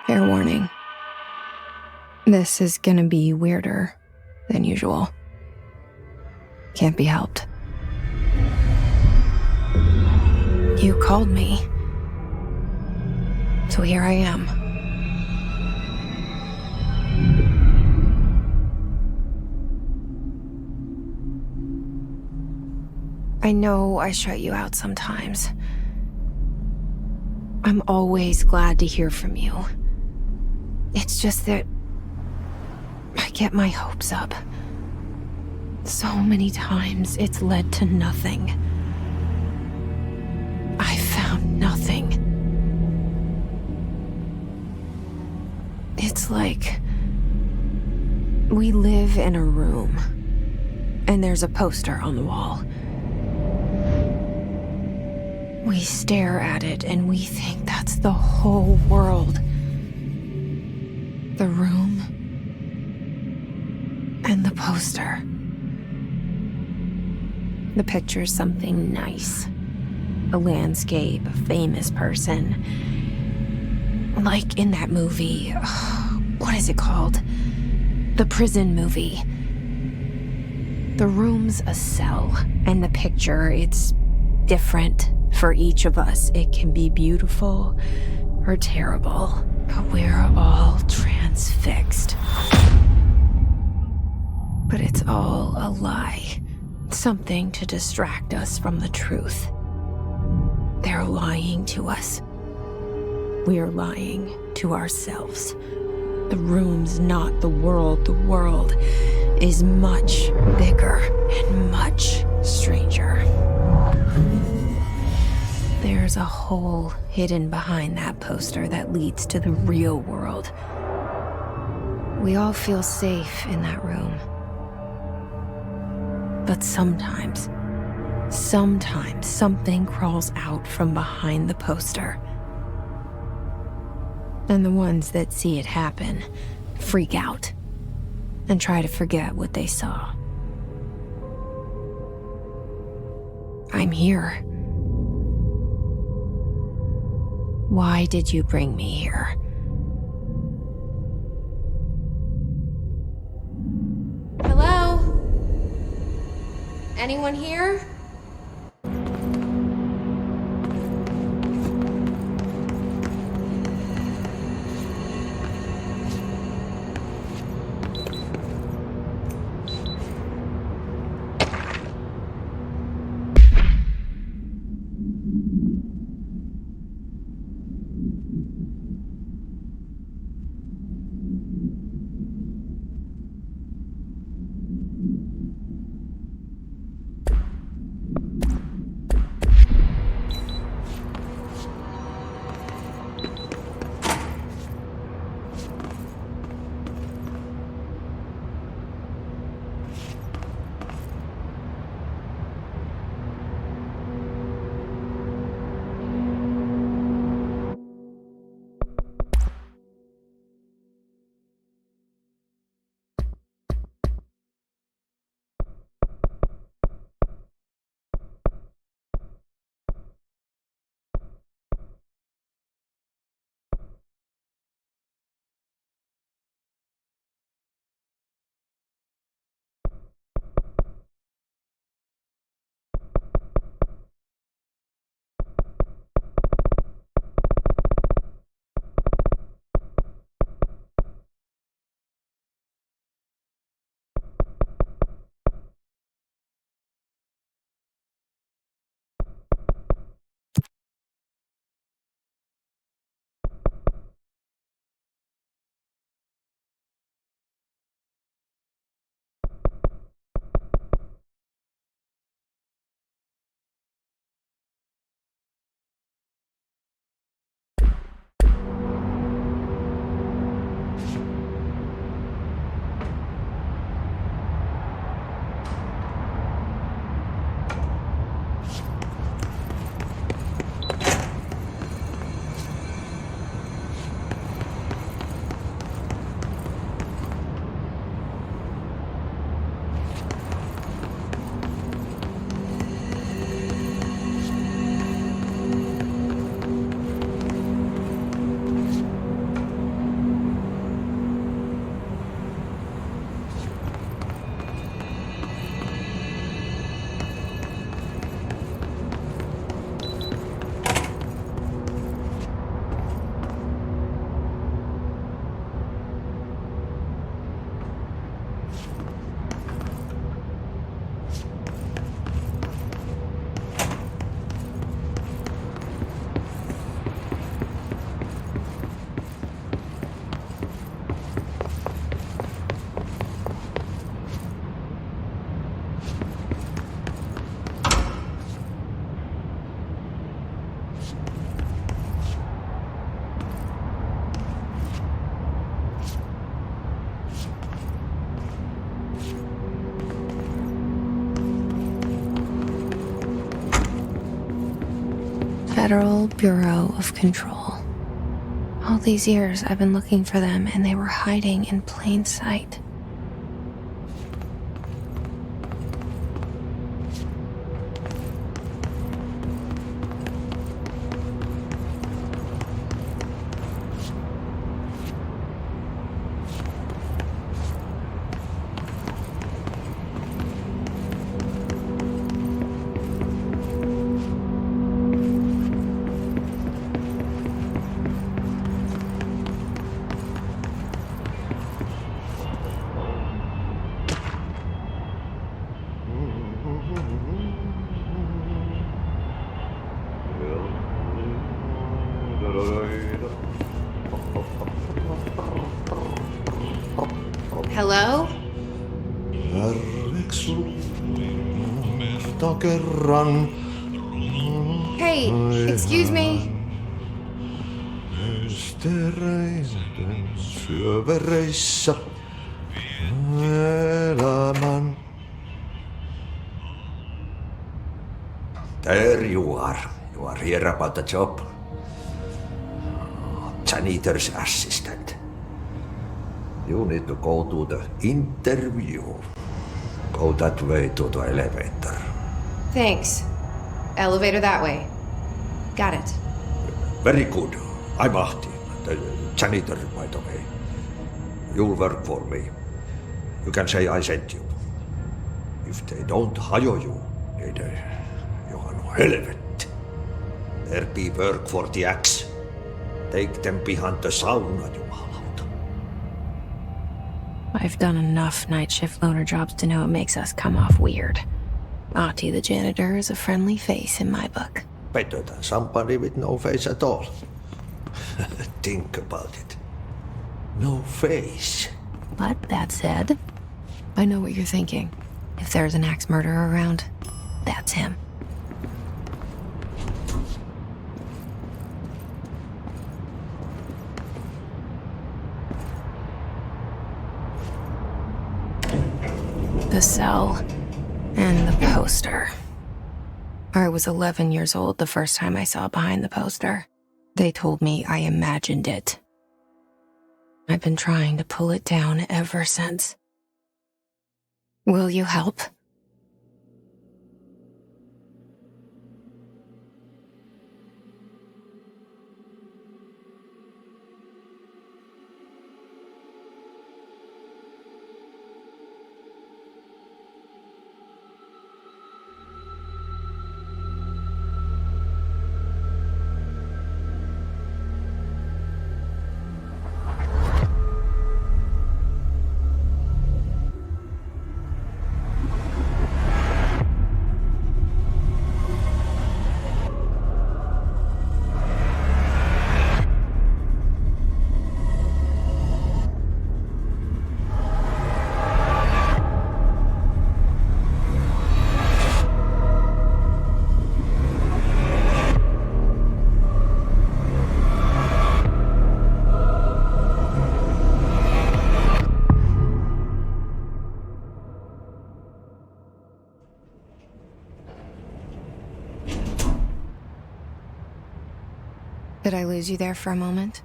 Fair warning. This is gonna be weirder than usual. Can't be helped. You called me. So here I am. I know I shut you out sometimes. I'm always glad to hear from you. It's just that I get my hopes up. So many times it's led to nothing. I found nothing. It's like we live in a room, and there's a poster on the wall. We stare at it and we think that's the whole world. The room and the poster. The picture's something nice. A landscape, a famous person. Like in that movie, what is it called? The prison movie. The room's a cell, and the picture, it's different for each of us. It can be beautiful or terrible, but we're all transfixed. But it's all a lie. Something to distract us from the truth. They're lying to us. We're lying to ourselves. The room's not the world. The world is much bigger and much stranger. There's a hole hidden behind that poster that leads to the real world. We all feel safe in that room. But sometimes something crawls out from behind the poster. And the ones that see it happen freak out and try to forget what they saw. I'm here. Why did you bring me here? Hello? Anyone here? Federal Bureau of Control. All these years I've been looking for them, and they were hiding in plain sight. Hello? Kerran Hey, excuse me. Ystäreiden syövereissä elämän. There you are. You are here about the job. Janitor's assistant. You need to go to the interview. Go that way to the elevator. Thanks. Elevator that way. Got it. Very good. I'm Ahti, the janitor, by the way. You'll work for me. You can say I sent you. If they don't hire you, niin Johan helvet. There be work for the axe. Take them behind the sauna, jumalauta. I've done enough night shift loner jobs to know it makes us come off weird. Ahti the janitor is a friendly face in my book. Better than somebody with no face at all. Think about it. No face. But that said, I know what you're thinking. If there's an axe murderer around, that's him. The cell and the poster. I was 11 years old the first time I saw behind the poster. They told me I imagined it. I've been trying to pull it down ever since. Will you help? Did I lose you there for a moment?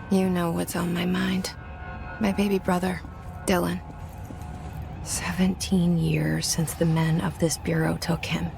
You know what's on my mind. My baby brother, Dylan. 17 years since the men of this bureau took him.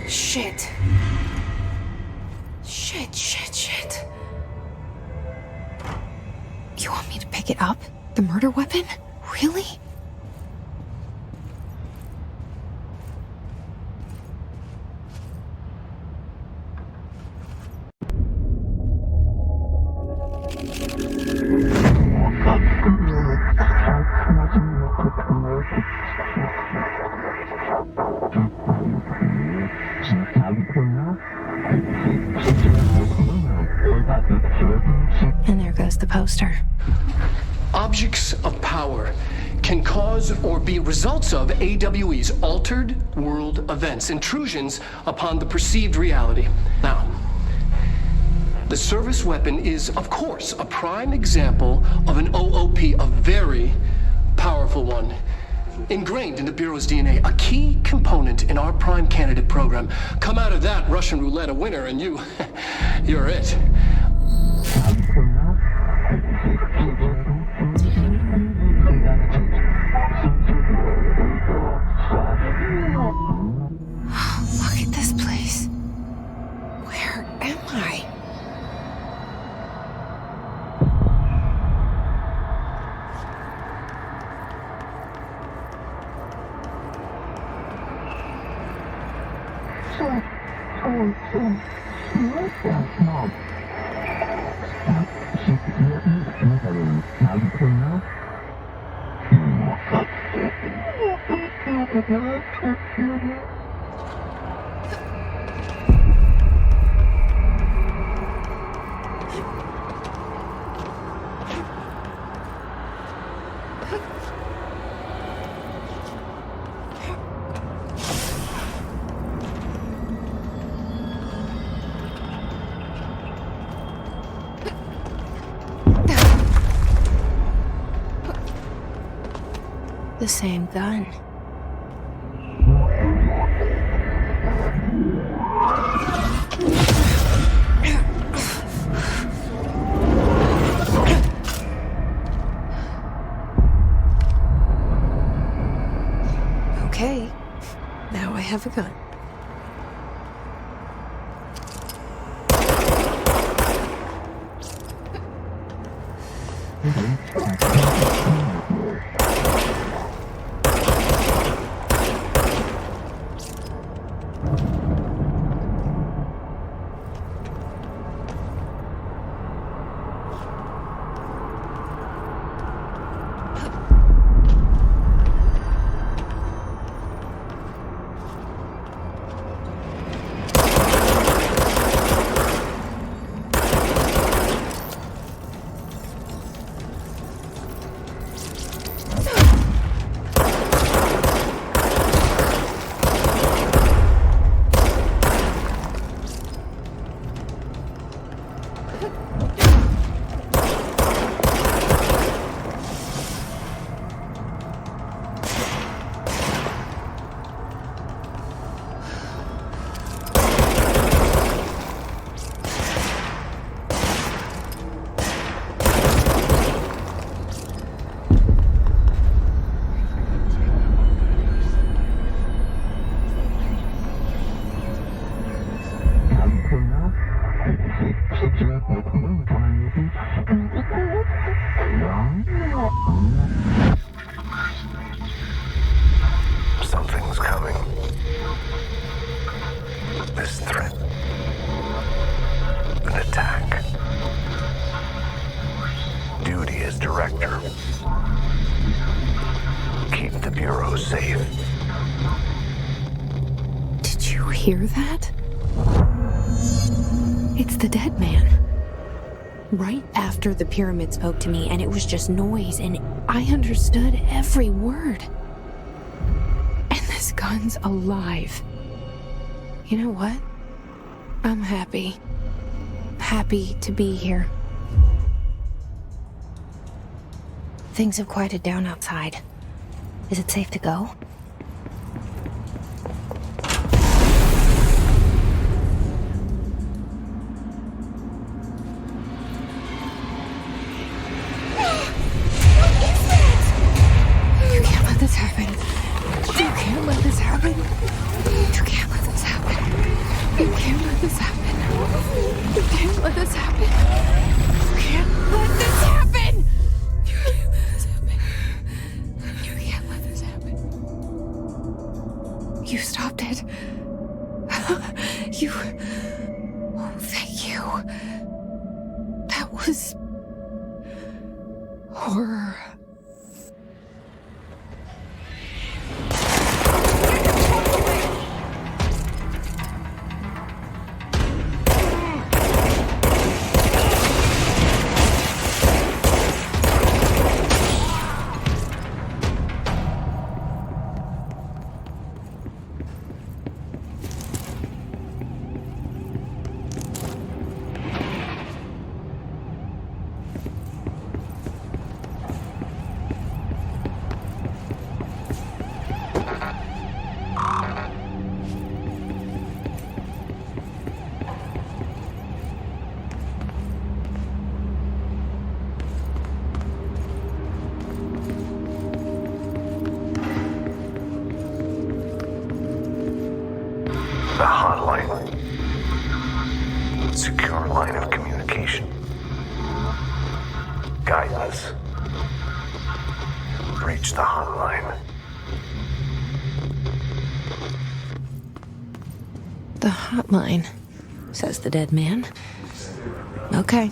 Shit. Shit. You want me to pick it up? The murder weapon? Really? And there goes the poster. Objects of power can cause or be results of AWE's altered world events, intrusions upon the perceived reality. Now, the service weapon is, of course, a prime example of an OOP, a very powerful one. Ingrained in the Bureau's DNA, a key component in our prime candidate program. Come out of that Russian roulette a winner and you're it. Look at this place. Where am I? The same gun. Okay, now I have a gun. Something's coming. This threat. An attack. Duty as director. Keep the Bureau safe. hear that? It's the dead man. Right after the pyramid spoke to me, and it was just noise, and I understood every word. And this gun's alive. You know what? I'm happy. Happy to be here. Things have quieted down outside. Is it safe to go? You can't let this happen. You can't let this happen. You can't let this happen. You can't let this happen. You can't let this happen. You can't let this happen. You can't let this happen. You can't let this happen. You stopped it. You. Oh, thank you. That was horror. The hotline. Secure line of communication. Guidance. Reach the hotline. The hotline, says the dead man. Okay.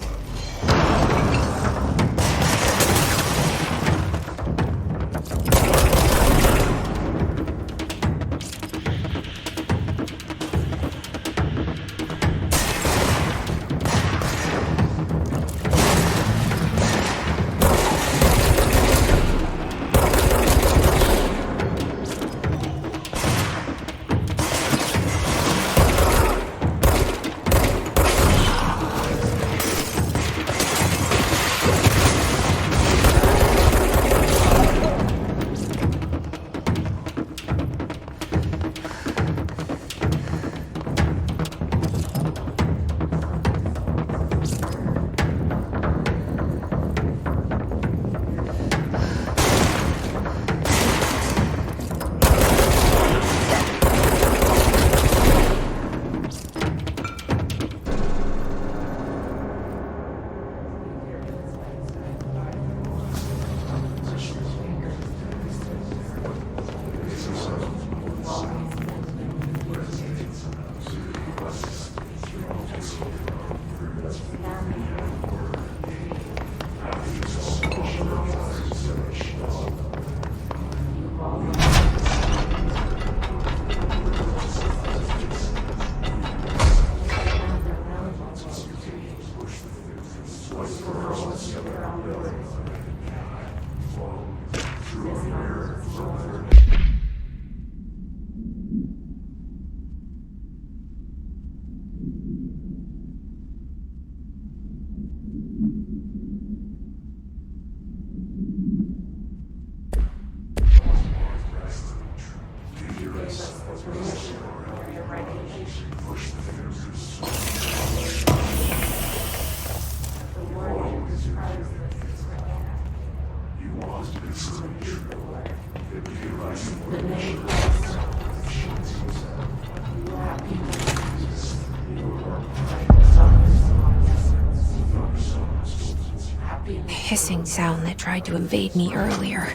Hissing sound that tried to invade me earlier.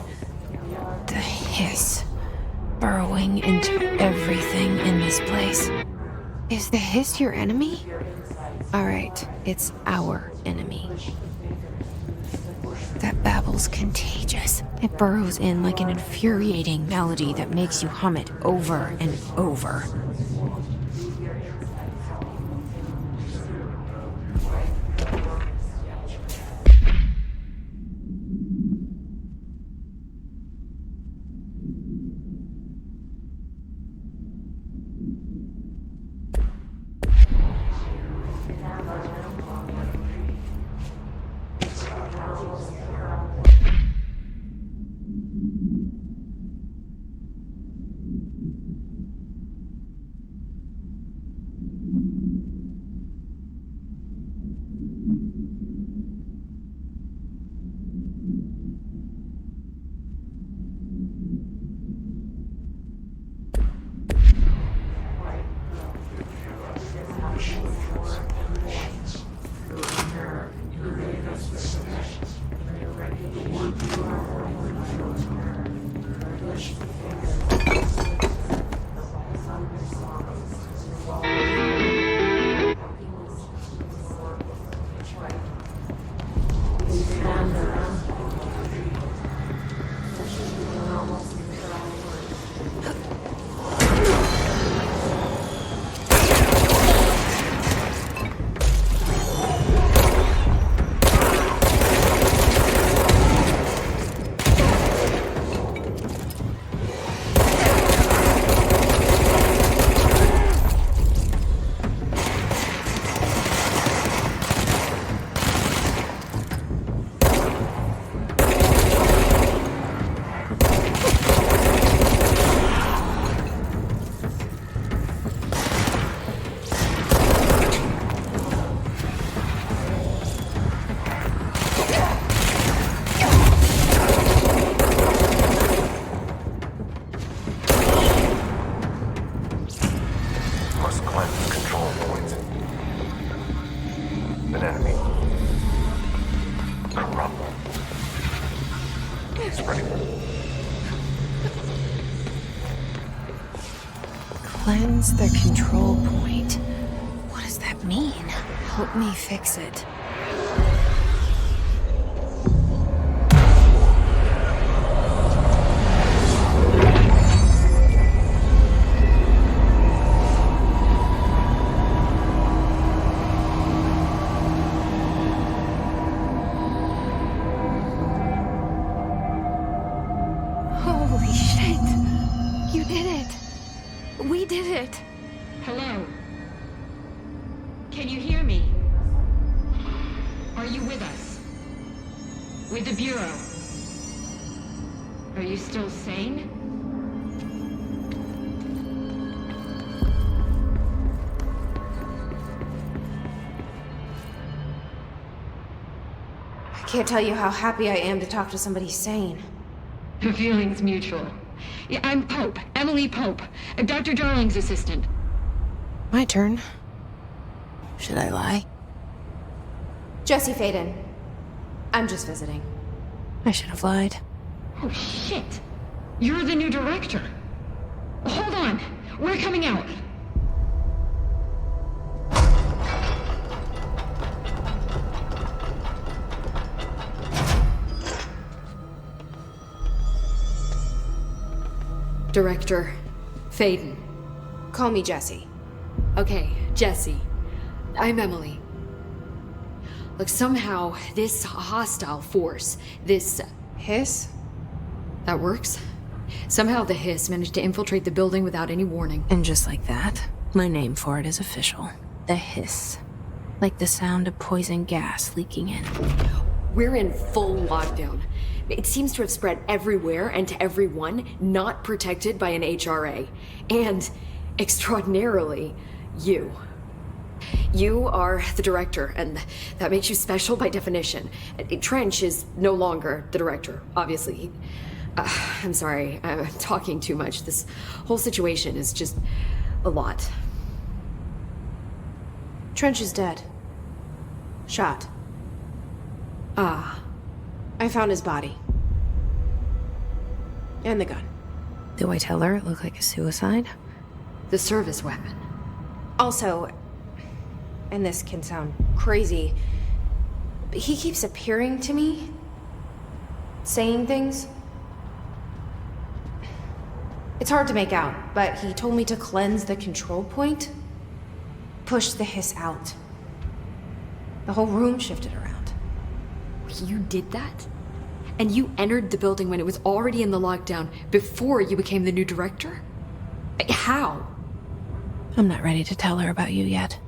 The hiss, burrowing into everything in this place. Is the hiss your enemy? Alright, it's our enemy. That babble's contagious. It burrows in like an infuriating melody that makes you hum it over and over. Cleanse the control point. What does that mean? Help me fix it. Holy shit! You did it! We did it! Hello? Can you hear me? Are you with us? With the Bureau? Are you still sane? I can't tell you how happy I am to talk to somebody sane. The feeling's mutual. Yeah, I'm Pope, Emily Pope, Dr. Darling's assistant. My turn. Should I lie? Jesse Faden. I'm just visiting. I should have lied. Oh, shit. You're the new director. Hold on. We're coming out. Director Faden. Call me Jesse. Okay, Jesse. I'm Emily. Look, somehow this hostile force, this... Hiss? that works? Somehow the Hiss managed to infiltrate the building without any warning. And just like that, my name for it is official. The Hiss. Like the sound of poison gas leaking in. We're in full lockdown. It seems to have spread everywhere and to everyone not protected by an HRA. And, extraordinarily, you. You are the director, and that makes you special by definition. Trench is no longer the director, obviously. I'm sorry, I'm talking too much. This whole situation is just a lot. Trench is dead. Shot. Ah. I found his body. And the gun. Do I tell her it looked like a suicide? The service weapon. Also, and this can sound crazy, but he keeps appearing to me, saying things. It's hard to make out, but he told me to cleanse the control point, push the Hiss out. The whole room shifted around. You did that? And you entered the building when it was already in the lockdown before you became the new director? How? I'm not ready to tell her about you yet.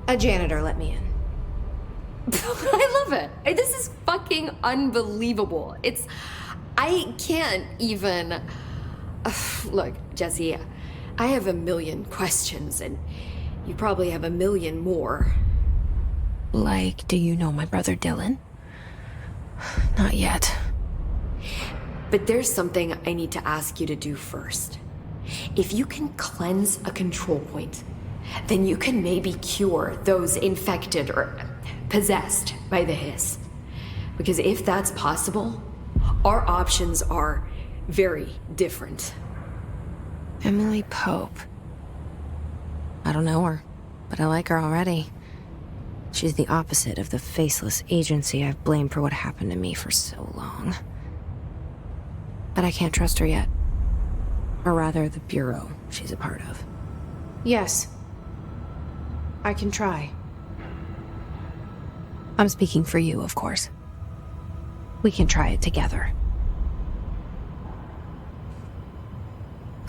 A janitor let me in. I love it. This is fucking unbelievable. I can't even... Look, Jesse, I have a million questions, and you probably have a million more. Like, do you know my brother Dylan? Not yet. But there's something I need to ask you to do first. If you can cleanse a control point, then you can maybe cure those infected or possessed by the Hiss. Because if that's possible, our options are very different. Emily Pope. I don't know her, but I like her already. She's the opposite of the faceless agency I've blamed for what happened to me for so long. But I can't trust her yet. Or rather, the Bureau she's a part of. Yes. I can try. I'm speaking for you, of course. We can try it together.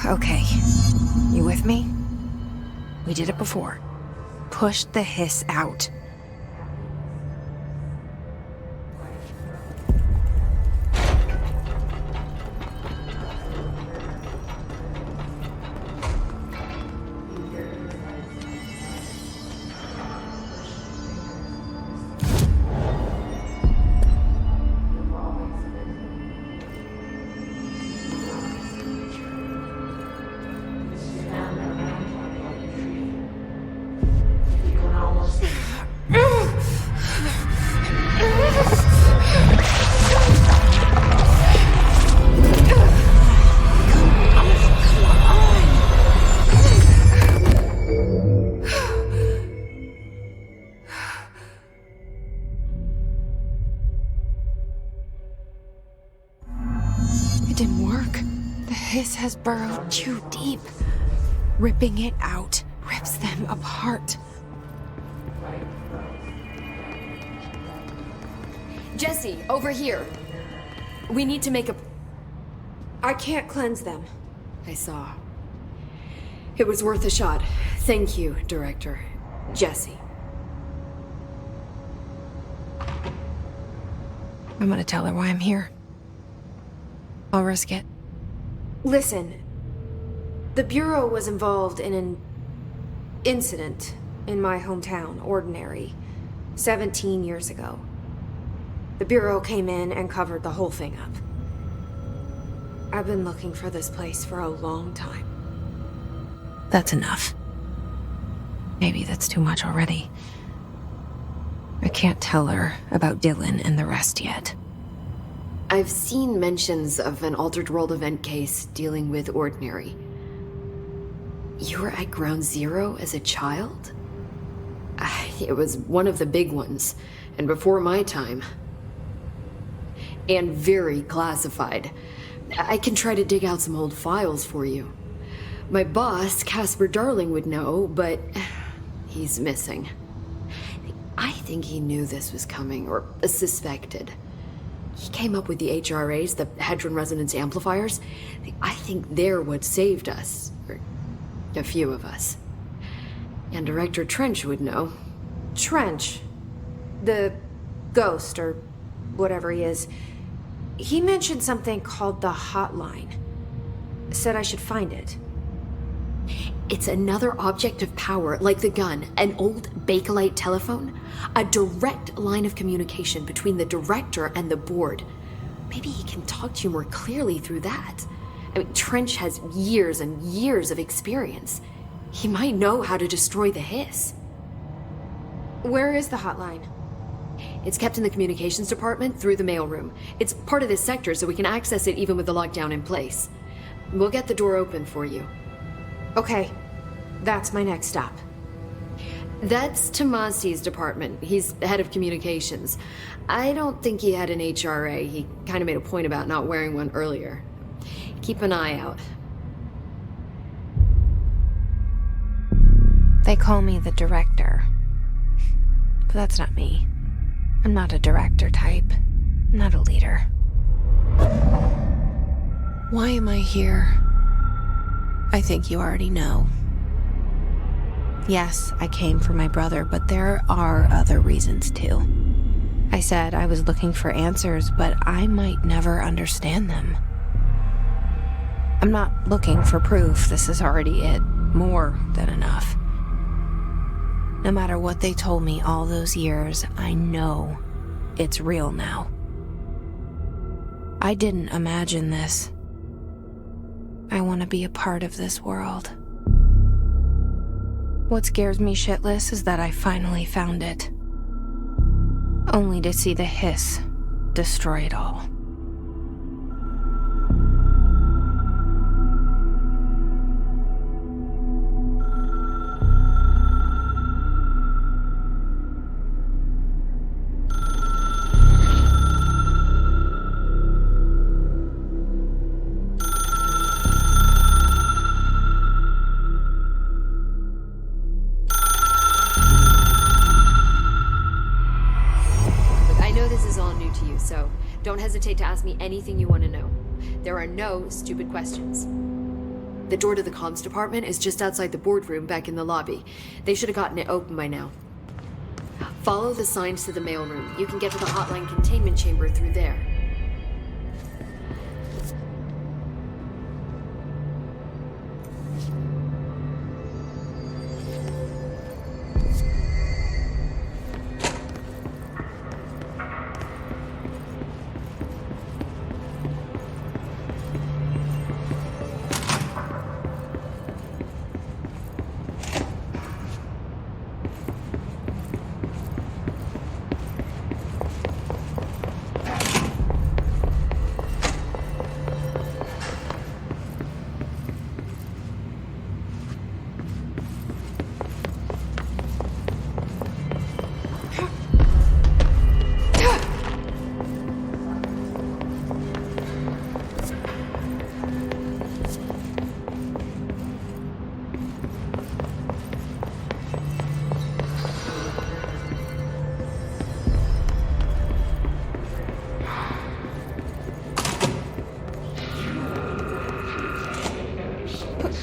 Okay. You with me? We did it before. Push the Hiss out. hiss has burrowed too deep. Ripping it out rips them apart. Jesse, over here. We need to make a... I can't cleanse them. I saw. It was worth a shot. Thank you, Director. Jesse. I'm gonna tell her why I'm here. I'll risk it. Listen, the Bureau was involved in an incident in my hometown, Ordinary, 17 years ago. The Bureau came in and covered the whole thing up. I've been looking for this place for a long time. That's enough. Maybe that's too much already. I can't tell her about Dylan and the rest yet. I've seen mentions of an Altered World event case dealing with Ordinary. You were at Ground Zero as a child? It was one of the big ones, and before my time. And very classified. I can try to dig out some old files for you. My boss, Casper Darling, would know, but he's missing. I think he knew this was coming, or suspected. He came up with the HRAs, the Hadron Resonance Amplifiers. I think they're what saved us, or a few of us. And Director Trench would know. Trench, the ghost, or whatever he is, he mentioned something called the Hotline. Said I should find it. It's another object of power, like the gun, an old Bakelite telephone, a direct line of communication between the director and the board. Maybe he can talk to you more clearly through that. I mean, Trench has years and years of experience. He might know how to destroy the hiss. Where is the hotline? It's kept in the communications department through the mailroom. It's part of this sector, so we can access it even with the lockdown in place. We'll get the door open for you. Okay, that's my next stop. That's Tomasi's department. He's head of communications. I don't think he had an HRA. He kind of made a point about not wearing one earlier. Keep an eye out. They call me the director. But that's not me. I'm not a director type. I'm not a leader. Why am I here? I think you already know. Yes, I came for my brother, but there are other reasons too. I said I was looking for answers, but I might never understand them. I'm not looking for proof. This is already it. More than enough. No matter what they told me all those years, I know it's real now. I didn't imagine this. I want to be a part of this world. What scares me shitless is that I finally found it. Only to see the hiss destroy it all. So don't hesitate to ask me anything you want to know. There are no stupid questions. The door to the comms department is just outside the boardroom back in the lobby. They should have gotten it open by now. Follow the signs to the mailroom. You can get to the hotline containment chamber through there.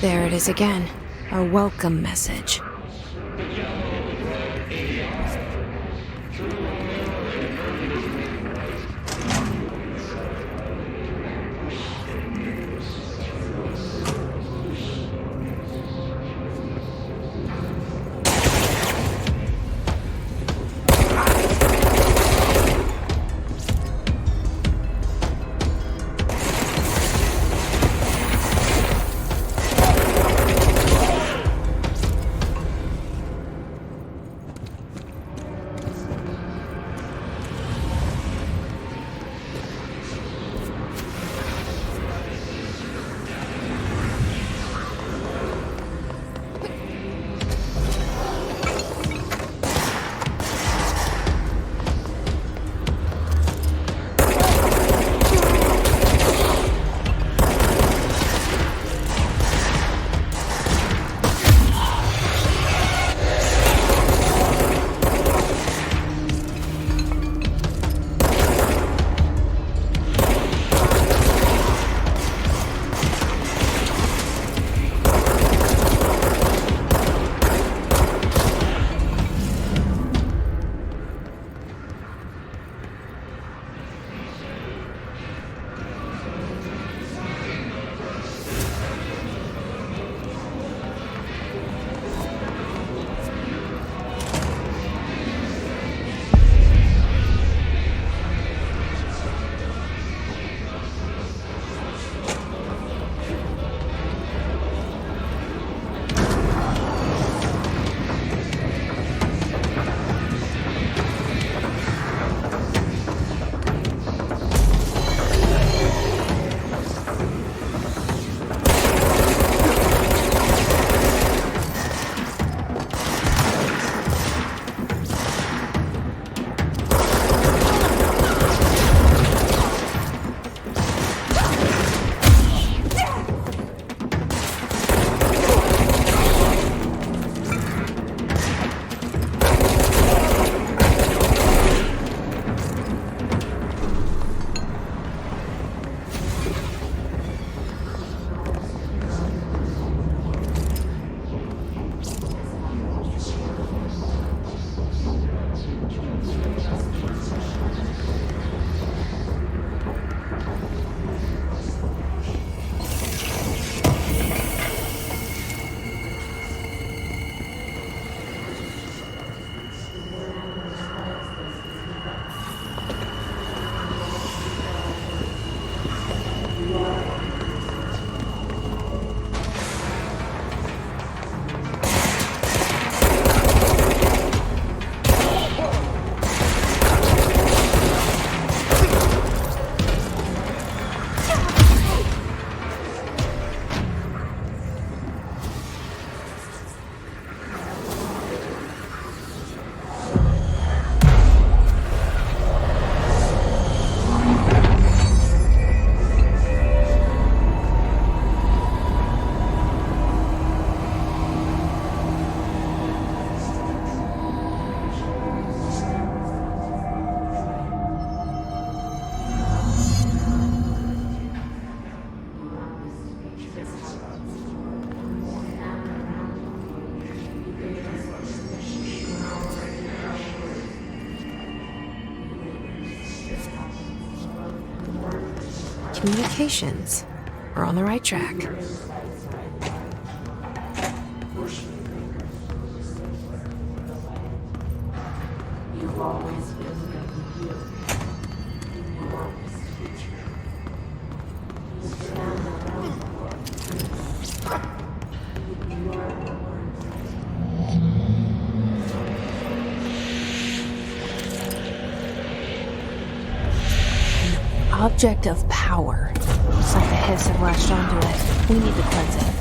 There it is again. A welcome message. Communications. We're on the right track. Object of power. Looks like the heads have latched onto it. We need to cleanse it.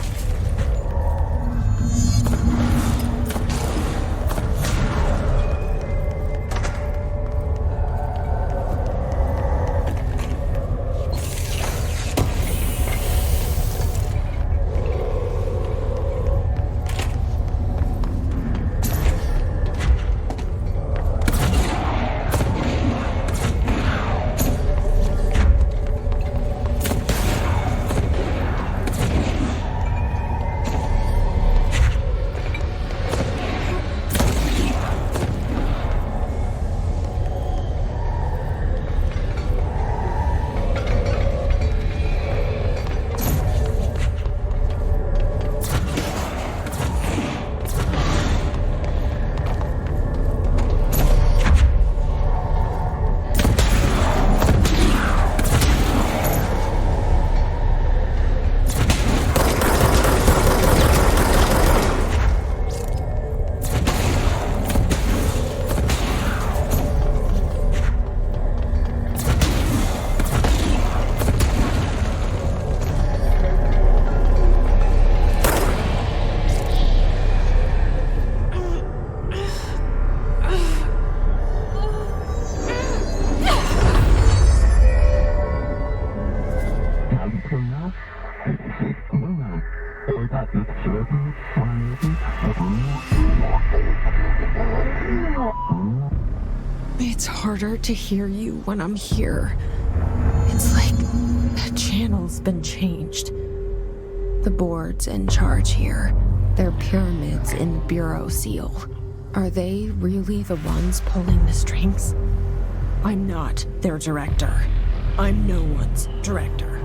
It's harder to hear you when I'm here. It's like the channel's been changed. The board's in charge here. They're pyramids in the Bureau seal. Are they really the ones pulling the strings? I'm not their director. I'm no one's director.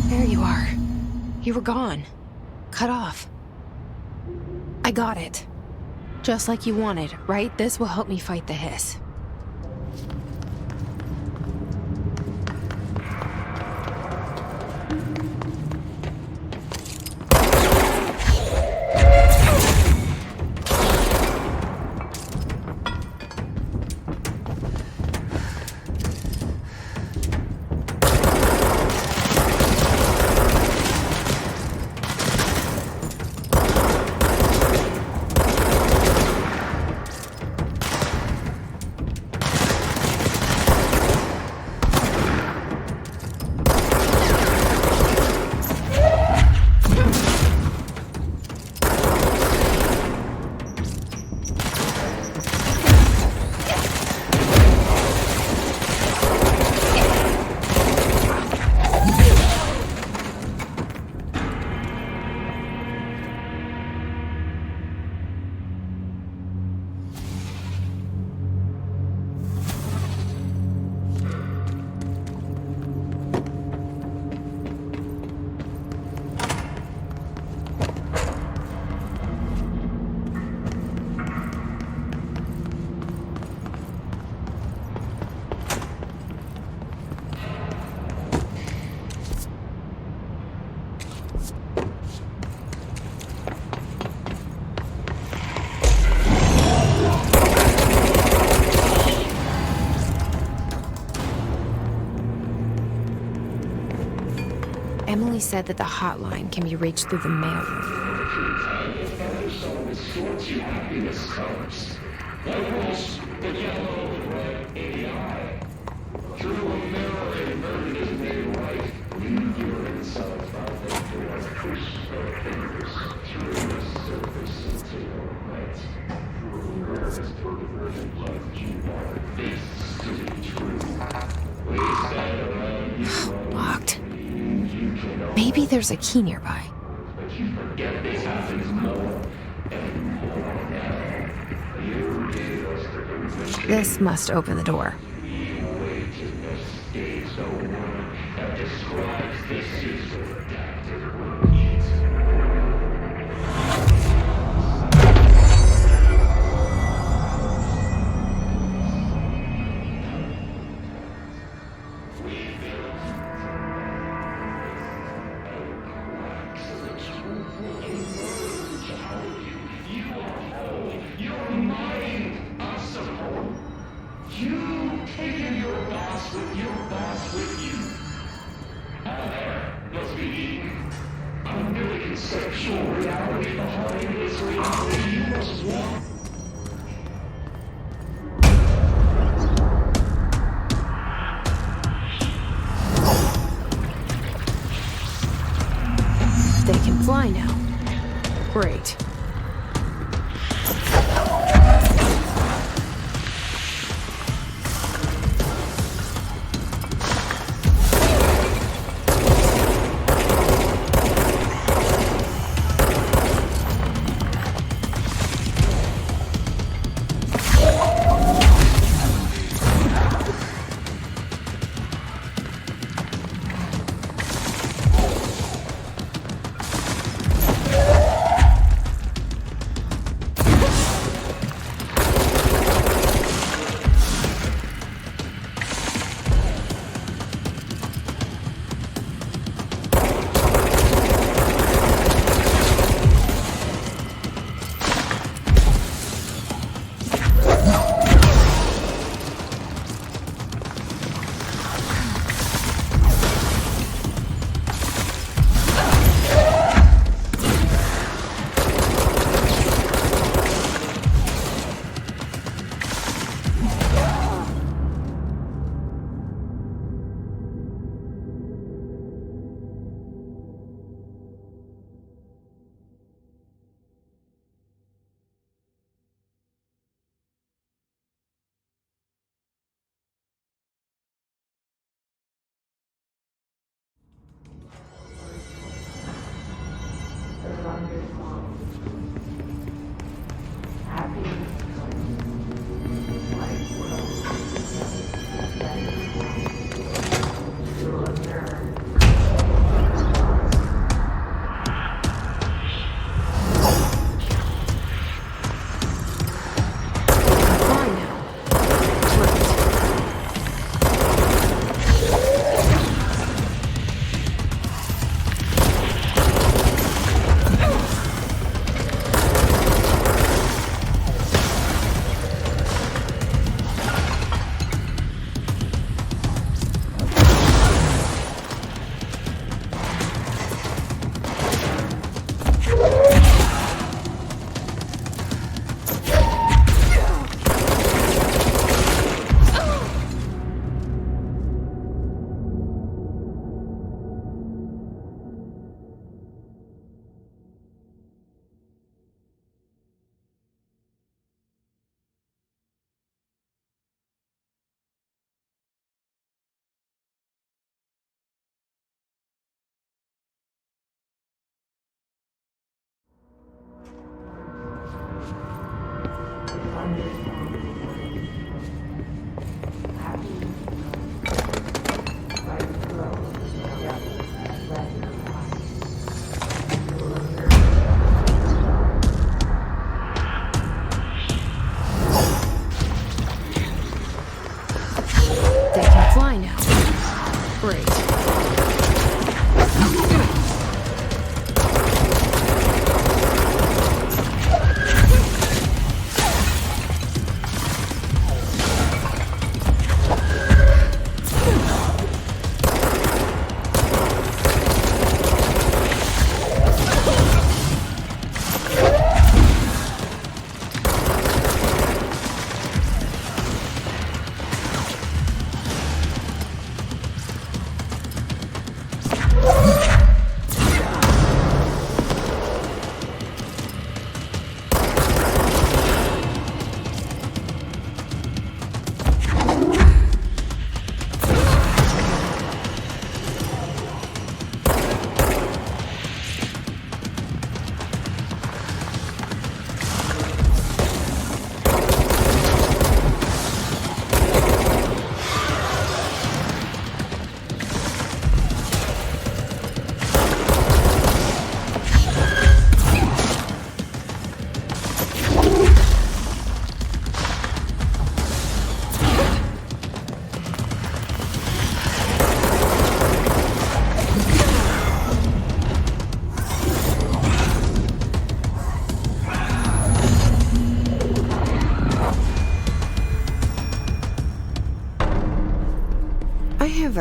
There you are. You were gone. Cut off. I got it. Just like you wanted, right? This will help me fight the hiss. Emily said that the hotline can be reached through the mail. Locked. Maybe there's a key nearby. This must open the door. They can fly now. Great.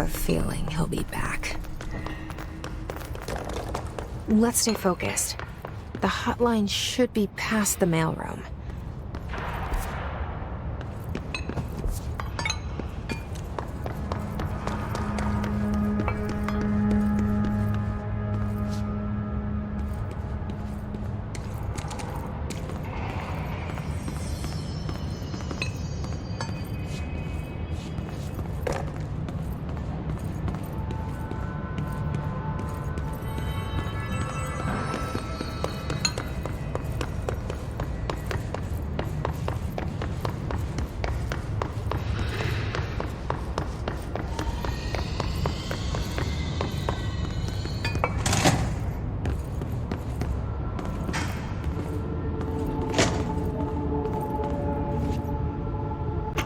a feeling he'll be back. Let's stay focused. The hotline should be past the mailroom.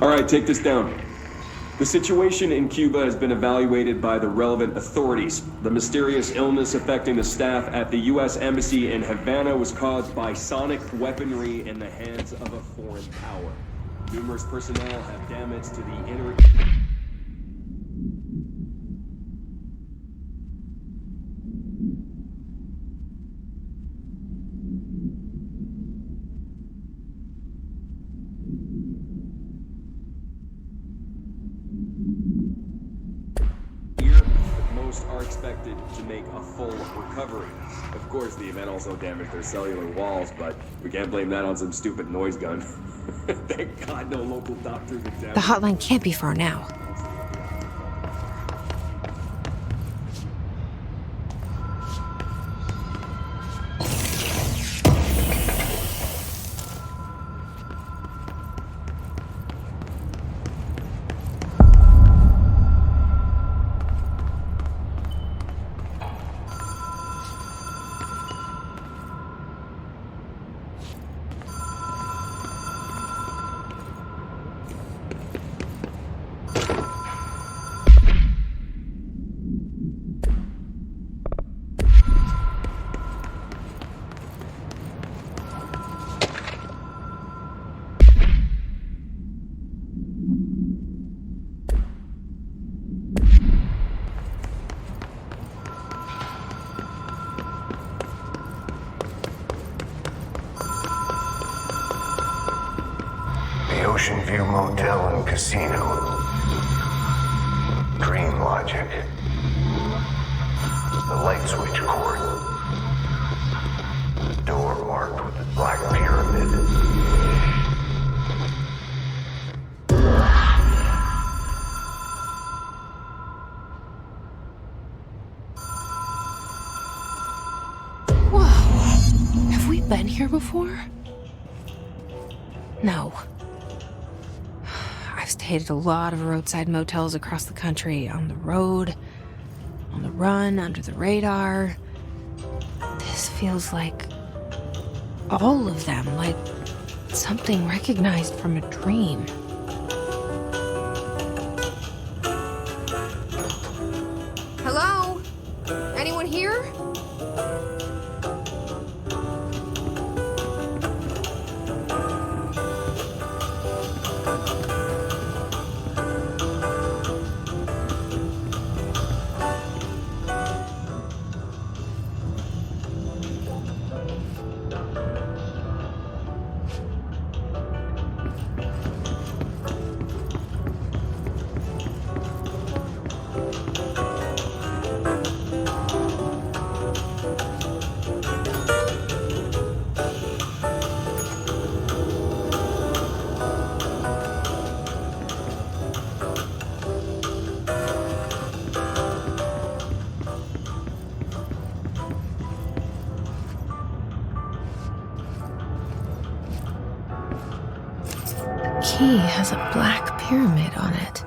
All right, take this down. The situation in Cuba has been evaluated by the relevant authorities. The mysterious illness affecting the staff at the U.S. Embassy in Havana was caused by sonic weaponry in the hands of a foreign power. Numerous personnel have damage to the inner... are expected to make a full recovery. Of course, the event also damaged their cellular walls, but we can't blame that on some stupid noise gun. Thank God no local doctors examined. The hotline can't be far now. Ocean View Motel and Casino. Dream Logic. The light switch cord. The door marked with the Black Pyramid. Whoa! Have we been here before? No. I've stayed at a lot of roadside motels across the country, on the road, on the run, under the radar. This feels like all of them, like something recognized from a dream. Hello? Anyone here? Key has a black pyramid on it.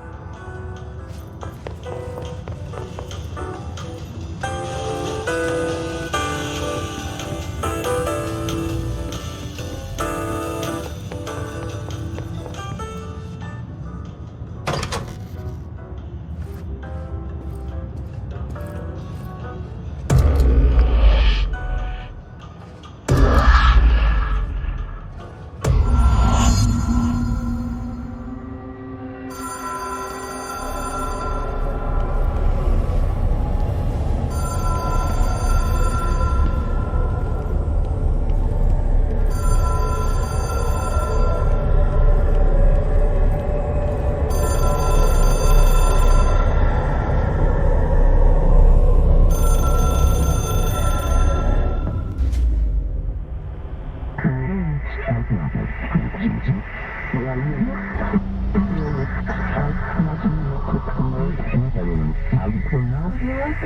It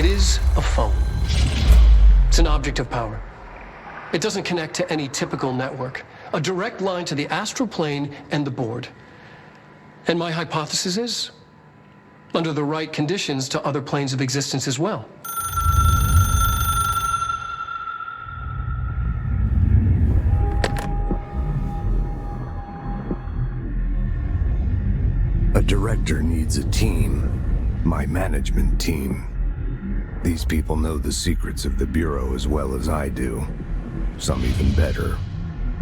is a phone. It's an object of power. It doesn't connect to any typical network. A direct line to the astral plane and the board. And my hypothesis is, under the right conditions, to other planes of existence as well. A director needs a team. My management team. These people know the secrets of the Bureau as well as I do. Some even better.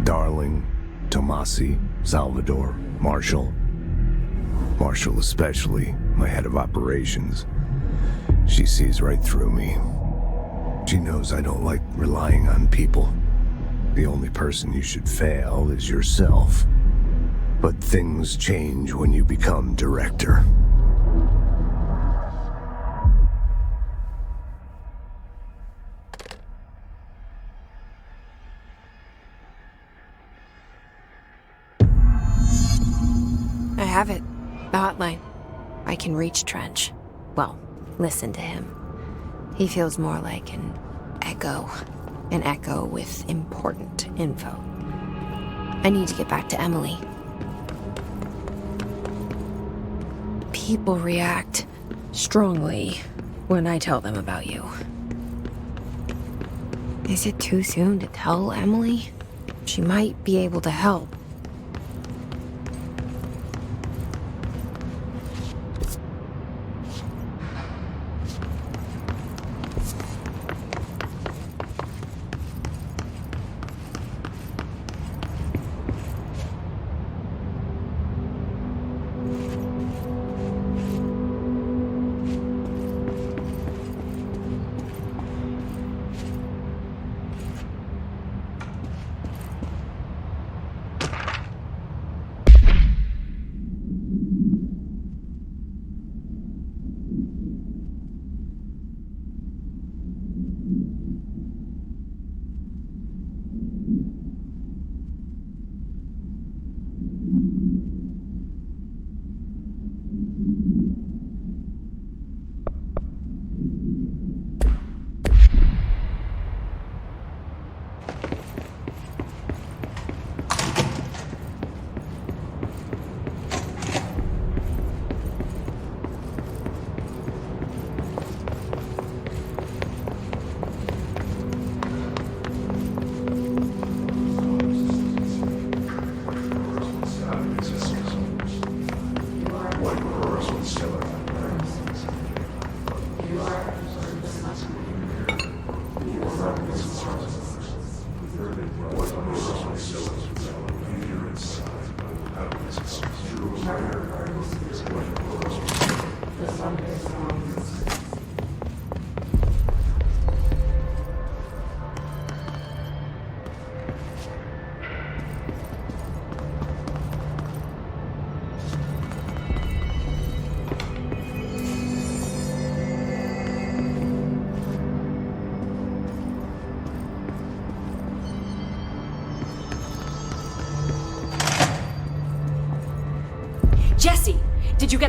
Darling, Tomasi, Salvador, Marshall. Marshall especially, my head of operations. She sees right through me. She knows I don't like relying on people. The only person you should fail is yourself. But things change when you become director. I have it. The hotline. I can reach Trench. Well, listen to him. He feels more like an echo. An echo with important info. I need to get back to Emily. People react strongly when I tell them about you. Is it too soon to tell Emily? She might be able to help.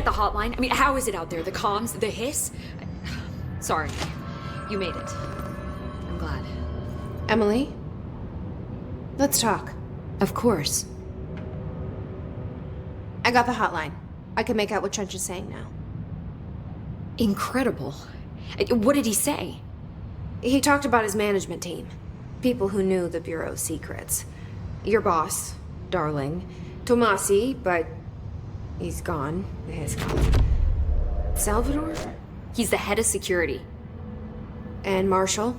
get the hotline? I mean, how is it out there? The comms? The hiss? Sorry. You made it. I'm glad. Emily? Let's talk. Of course. I got the hotline. I can make out what Trench is saying now. Incredible. What did he say? He talked about his management team. People who knew the Bureau's secrets. Your boss, Darling. Tomasi, but he's gone. He's gone. Salvador? He's the head of security. And Marshall?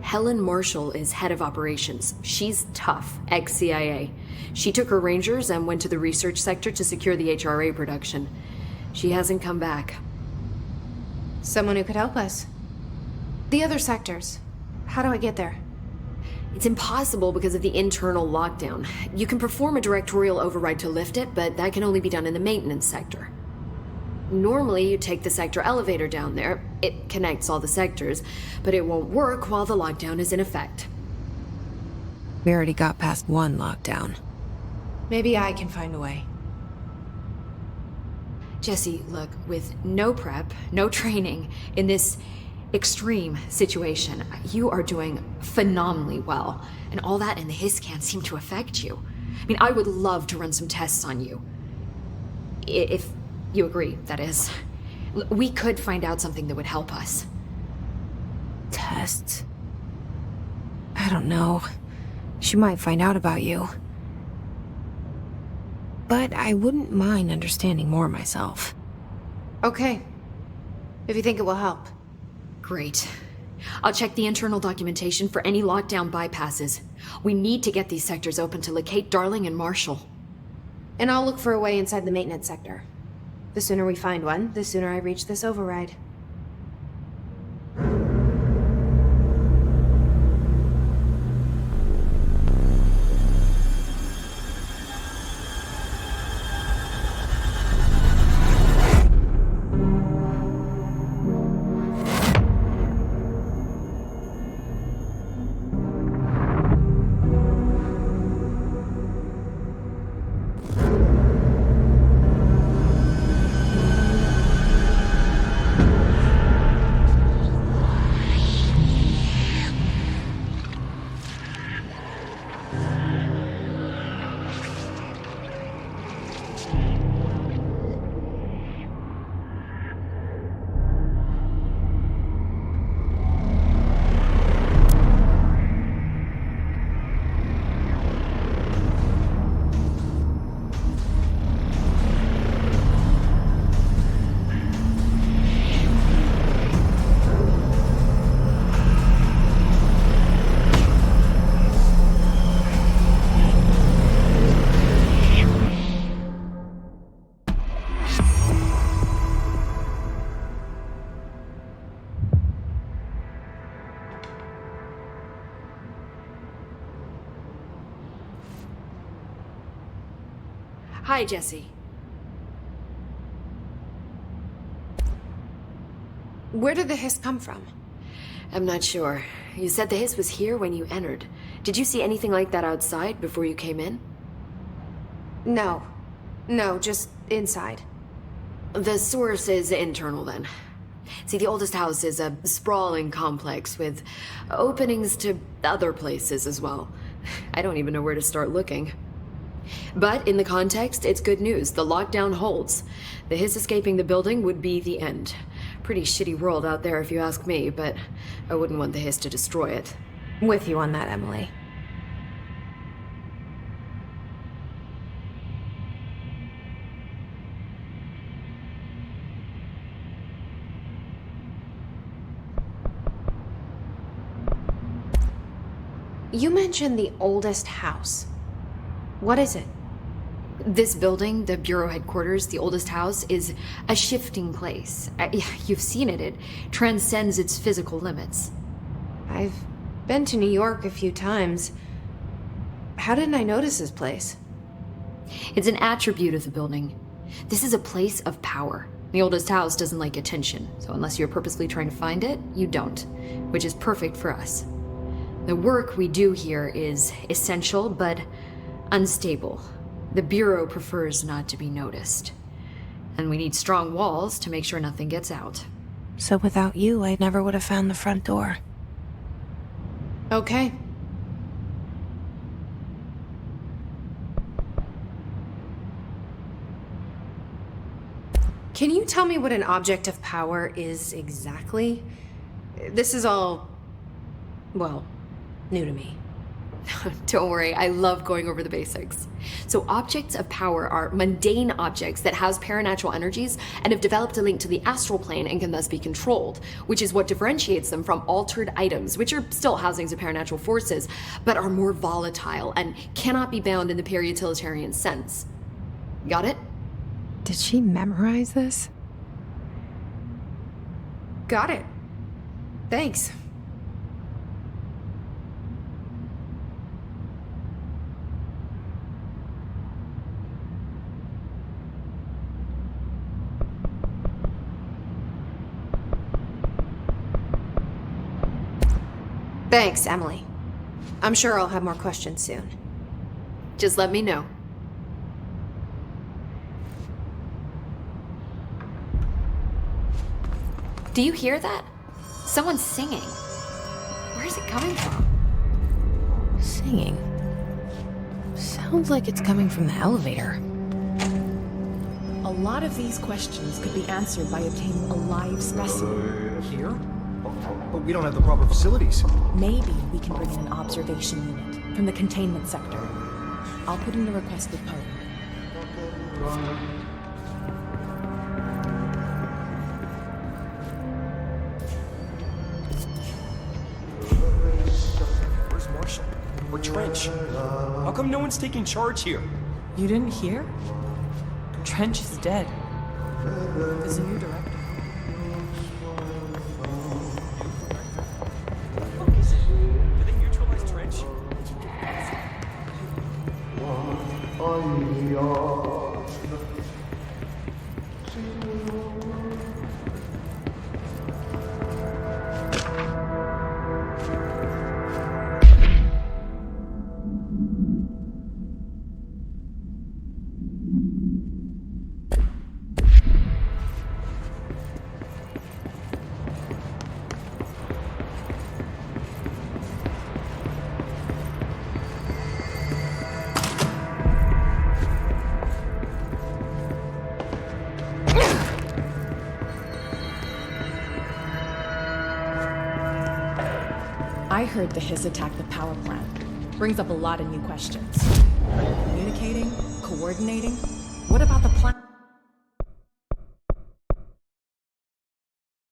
Helen Marshall is head of operations. She's tough, ex-CIA. She took her Rangers and went to the research sector to secure the HRA production. She hasn't come back. Someone who could help us. The other sectors. How do I get there? It's impossible because of the internal lockdown. You can perform a directorial override to lift it, but that can only be done in the maintenance sector. Normally, you take the sector elevator down there. It connects all the sectors, but it won't work while the lockdown is in effect. We already got past one lockdown. Maybe I can find a way. Jesse, look, with no prep, no training, in this extreme situation, you are doing phenomenally well. And all that and the hiss can't seem to affect you. I mean, I would love to run some tests on you. If you agree, that is. We could find out something that would help us. Tests? I don't know. She might find out about you. But I wouldn't mind understanding more myself. Okay. If you think it will help. Great. I'll check the internal documentation for any lockdown bypasses. We need to get these sectors open to locate Darling and Marshall. And I'll look for a way inside the maintenance sector. The sooner we find one, the sooner I reach this override. Hi, Jesse. Where did the hiss come from? I'm not sure. You said the hiss was here when you entered. Did you see anything like that outside before you came in? No. No, just inside. The source is internal, then. See, the oldest house is a sprawling complex with openings to other places as well. I don't even know where to start looking. But in the context, it's good news. The lockdown holds. The hiss escaping the building would be the end. Pretty shitty world out there if you ask me, but I wouldn't want the hiss to destroy it. I'm with you on that, Emily. You mentioned the oldest house. What is it? This building, the Bureau headquarters, the oldest house, is a shifting place. You've seen it. It transcends its physical limits. I've been to New York a few times. How didn't I notice this place? It's an attribute of the building. This is a place of power. The oldest house doesn't like attention, so unless you're purposely trying to find it, you don't, which is perfect for us. The work we do here is essential, but unstable. The Bureau prefers not to be noticed. And we need strong walls to make sure nothing gets out. So without you, I never would have found the front door. Okay. Can you tell me what an object of power is exactly? This is all, well, new to me. Don't worry, I love going over the basics. So objects of power are mundane objects that house paranatural energies and have developed a link to the astral plane and can thus be controlled, which is what differentiates them from altered items, which are still housings of paranatural forces, but are more volatile and cannot be bound in the pure utilitarian sense. Got it? Did she memorize this? Got it. Thanks. Thanks, Emily. I'm sure I'll have more questions soon. Just let me know. Do you hear that? Someone's singing. Where's it coming from? Singing. Sounds like it's coming from the elevator. A lot of these questions could be answered by obtaining a live specimen. Here? But we don't have the proper facilities. Maybe we can bring in an observation unit from the containment sector. I'll put in a request with Poe. Where's Marshall? Or Trench? How come no one's taking charge here? You didn't hear? Trench is dead. There's a new director. Did they neutralize Trench? I heard the Hiss attacked the power plant. Brings up a lot of new questions. Are they communicating? Coordinating? What about the plant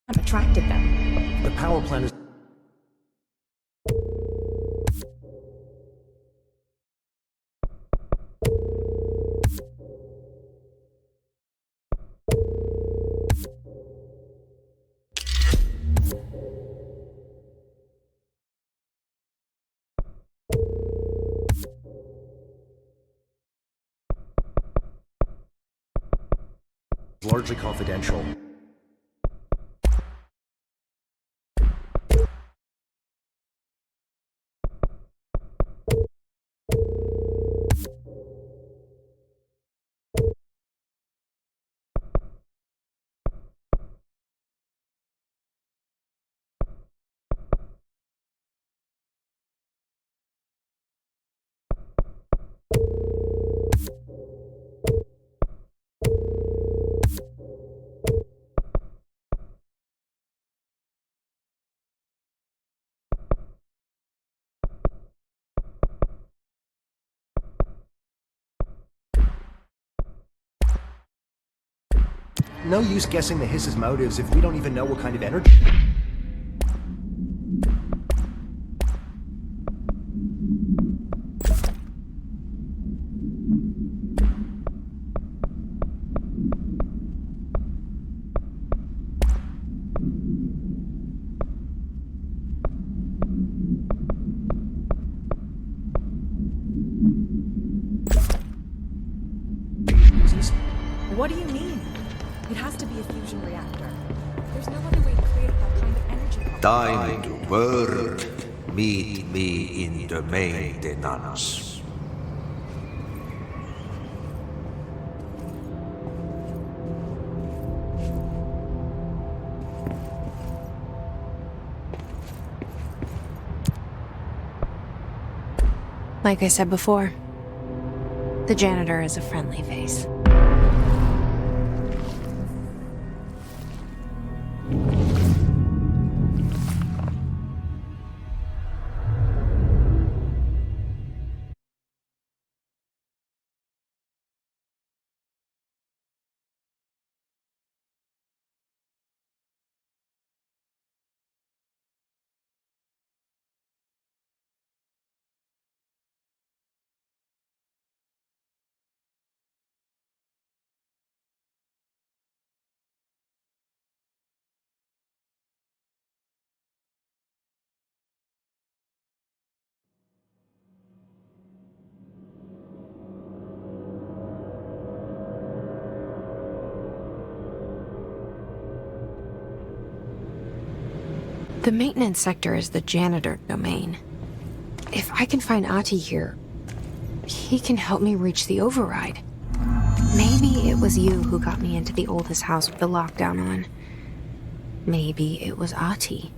attracted them? The power plant is... largely confidential. No use guessing the Hiss's motives if we don't even know what kind of energy. What do you mean? It has to be a fusion reactor. There's no other way to create that kind of energy. Time to work. Meet me in the maintenance. Like I said before, the janitor is a friendly face. The maintenance sector is the janitor domain. If I can find Ahti here, he can help me reach the override. Maybe it was you who got me into the oldest house with the lockdown on. Maybe it was Ahti.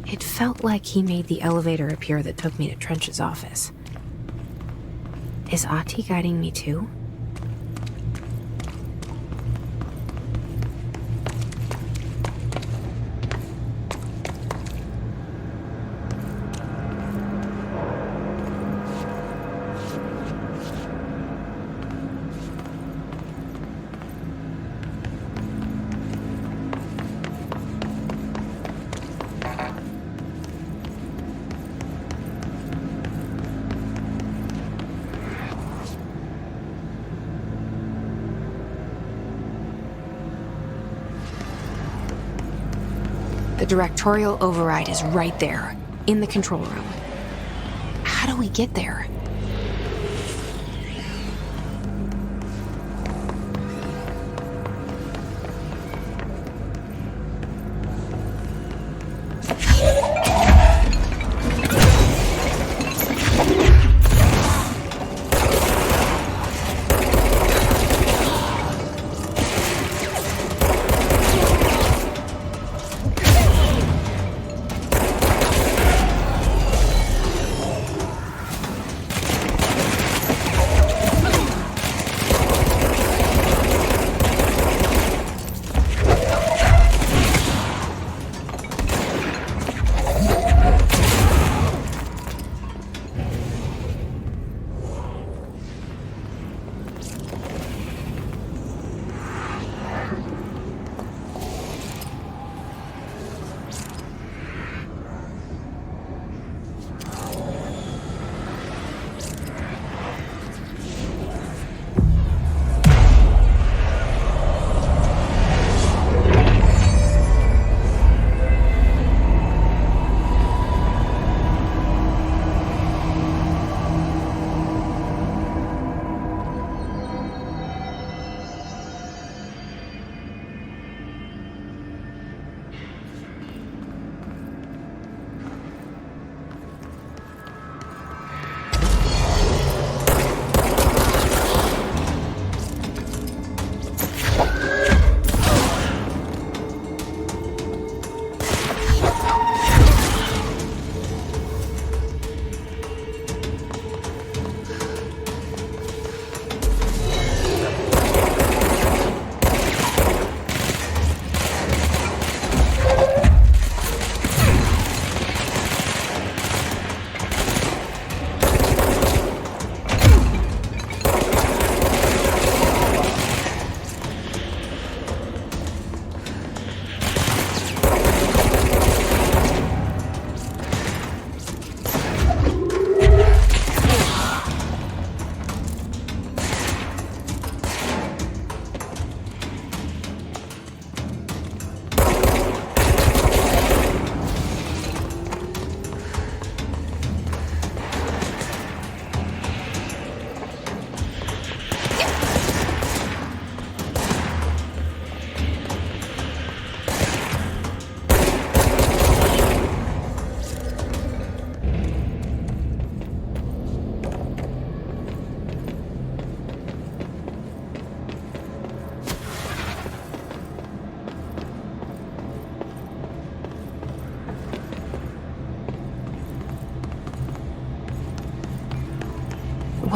It felt like he made the elevator appear that took me to Trench's office. Is Ahti guiding me too? The directorial override is right there, in the control room. How do we get there?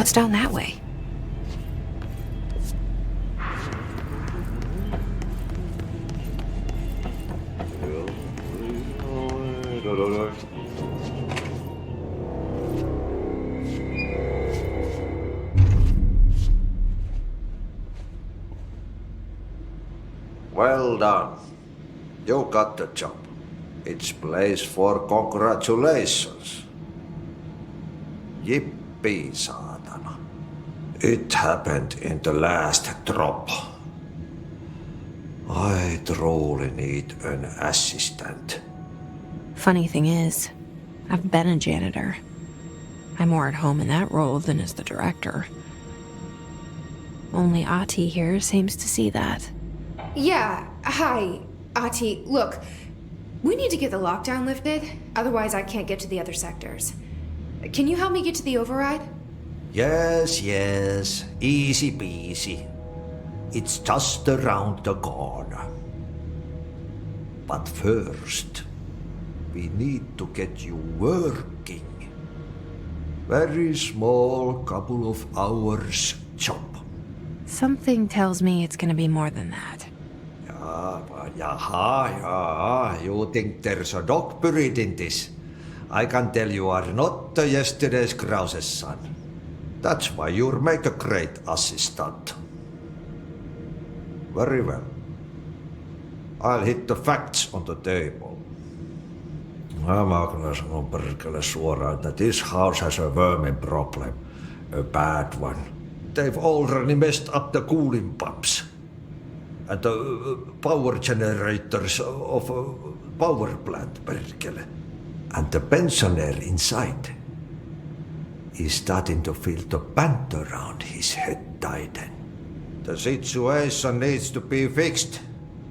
What's down that way? Well done. You got the job. It's place for congratulations. Yippee, saatana. It happened in the last drop. I truly need an assistant. Funny thing is, I've been a janitor. I'm more at home in that role than as the director. Only Ahti here seems to see that. Yeah, hi, Ahti. Look, we need to get the lockdown lifted, otherwise I can't get to the other sectors. Can you help me get to the override? Yes, easy peasy. It's just around the corner. But first, we need to get you working. Very small, couple of hours job. Something tells me it's gonna be more than that. Yaha, you think there's a dog buried in this? I can tell you are not yesterday's Krause's son. That's why you'll make a great assistant. Very well. I'll hit the facts on the table. Mä kyllä sanon perkele suoraan, that this house has a vermin problem. A bad one. They've already messed up the cooling pumps. And the power generators of a power plant, perkele. And the pensioner inside is starting to feel the band around his head tighten. The situation needs to be fixed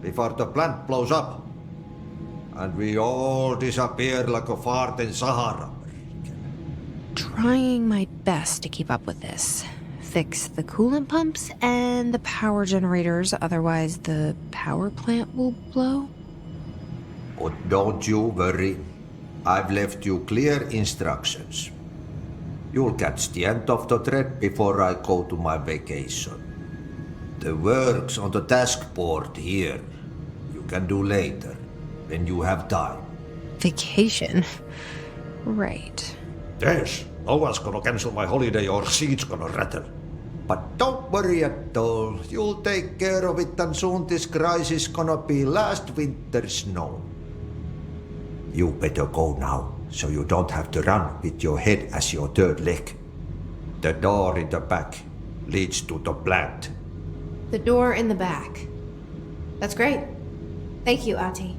before the plant blows up. And we all disappear like a fart in Sahara. Trying my best to keep up with this. Fix the coolant pumps and the power generators, otherwise the power plant will blow. But don't you worry. I've left you clear instructions. You'll catch the end of the thread before I go to my vacation. The work's on the task board here. You can do later, when you have time. Vacation? Right. Yes, no one's gonna cancel my holiday or seat's gonna rattle. But don't worry at all. You'll take care of it and soon this crisis gonna be last winter's snow. You better go now, so you don't have to run with your head as your third leg. The door in the back leads to the plant. The door in the back. That's great. Thank you, Ahti.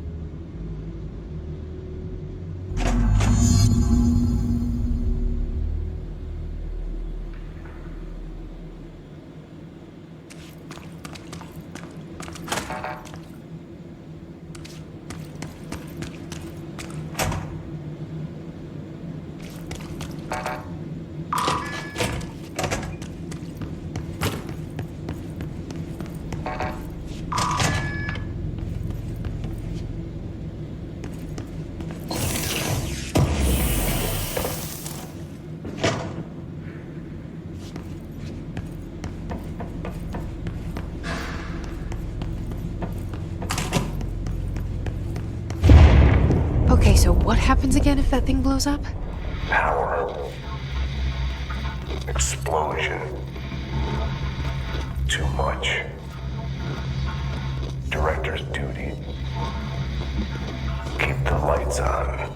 Okay, so what happens again if that thing blows up? Power. Explosion. Too much. Director's duty. Keep the lights on.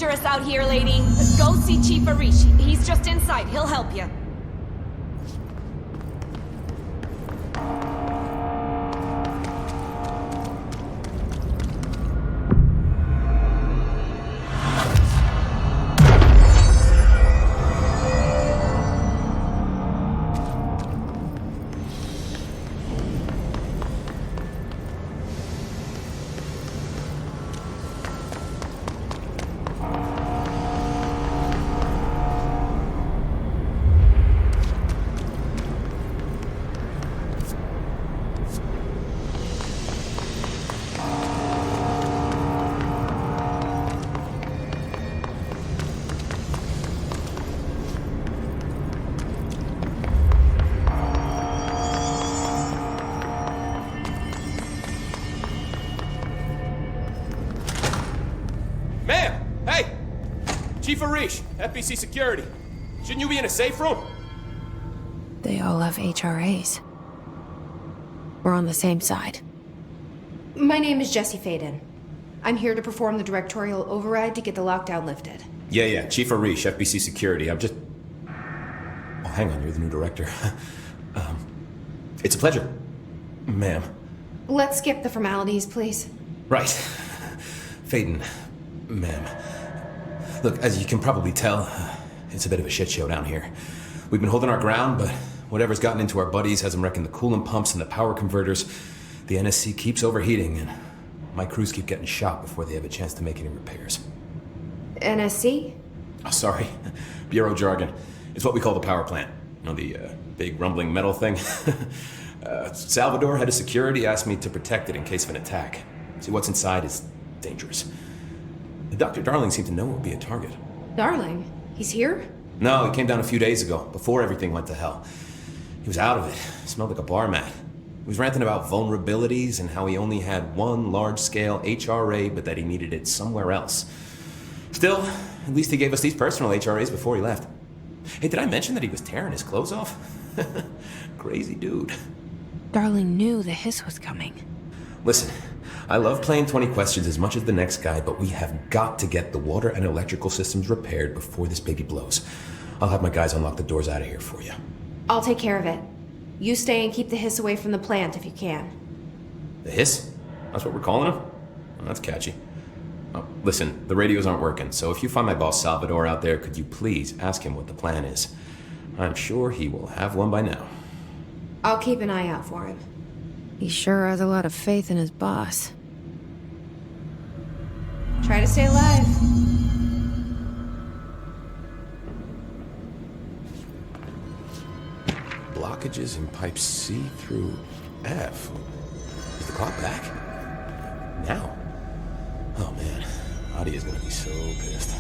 dangerous out here, lady. Go see Chief Arish. He's just inside. He'll help you. Chief Arish, FBC Security. Shouldn't you be in a safe room? They all have HRAs. We're on the same side. My name is Jesse Faden. I'm here to perform the directorial override to get the lockdown lifted. Yeah, Chief Arish, FBC Security. I'm just... Oh, hang on, you're the new director. It's a pleasure, ma'am. Let's skip the formalities, please. Right. Faden, ma'am. Look, as you can probably tell, it's a bit of a shit show down here. We've been holding our ground, but whatever's gotten into our buddies has them wrecking the coolant pumps and the power converters. The NSC keeps overheating, and my crews keep getting shot before they have a chance to make any repairs. NSC? Oh, sorry. Bureau jargon. It's what we call the power plant. You know, the big rumbling metal thing? Salvador, head of security, asked me to protect it in case of an attack. See, what's inside is dangerous. Dr. Darling seemed to know it would be a target. Darling? He's here? No, he came down a few days ago, before everything went to hell. He was out of it. Smelled like a bar mat. He was ranting about vulnerabilities and how he only had one large-scale HRA, but that he needed it somewhere else. Still, at least he gave us these personal HRAs before he left. Hey, did I mention that he was tearing his clothes off? Crazy dude. Darling knew the hiss was coming. Listen, I love playing 20 questions as much as the next guy, but we have got to get the water and electrical systems repaired before this baby blows. I'll have my guys unlock the doors out of here for you. I'll take care of it. You stay and keep the hiss away from the plant if you can. The hiss? That's what we're calling him? Oh, that's catchy. Oh, listen, the radios aren't working, so if you find my boss Salvador out there, could you please ask him what the plan is? I'm sure he will have one by now. I'll keep an eye out for him. He sure has a lot of faith in his boss. Try to stay alive. Blockages in pipes C through F. Is the clock back? Now? Oh man, Adi is gonna be so pissed.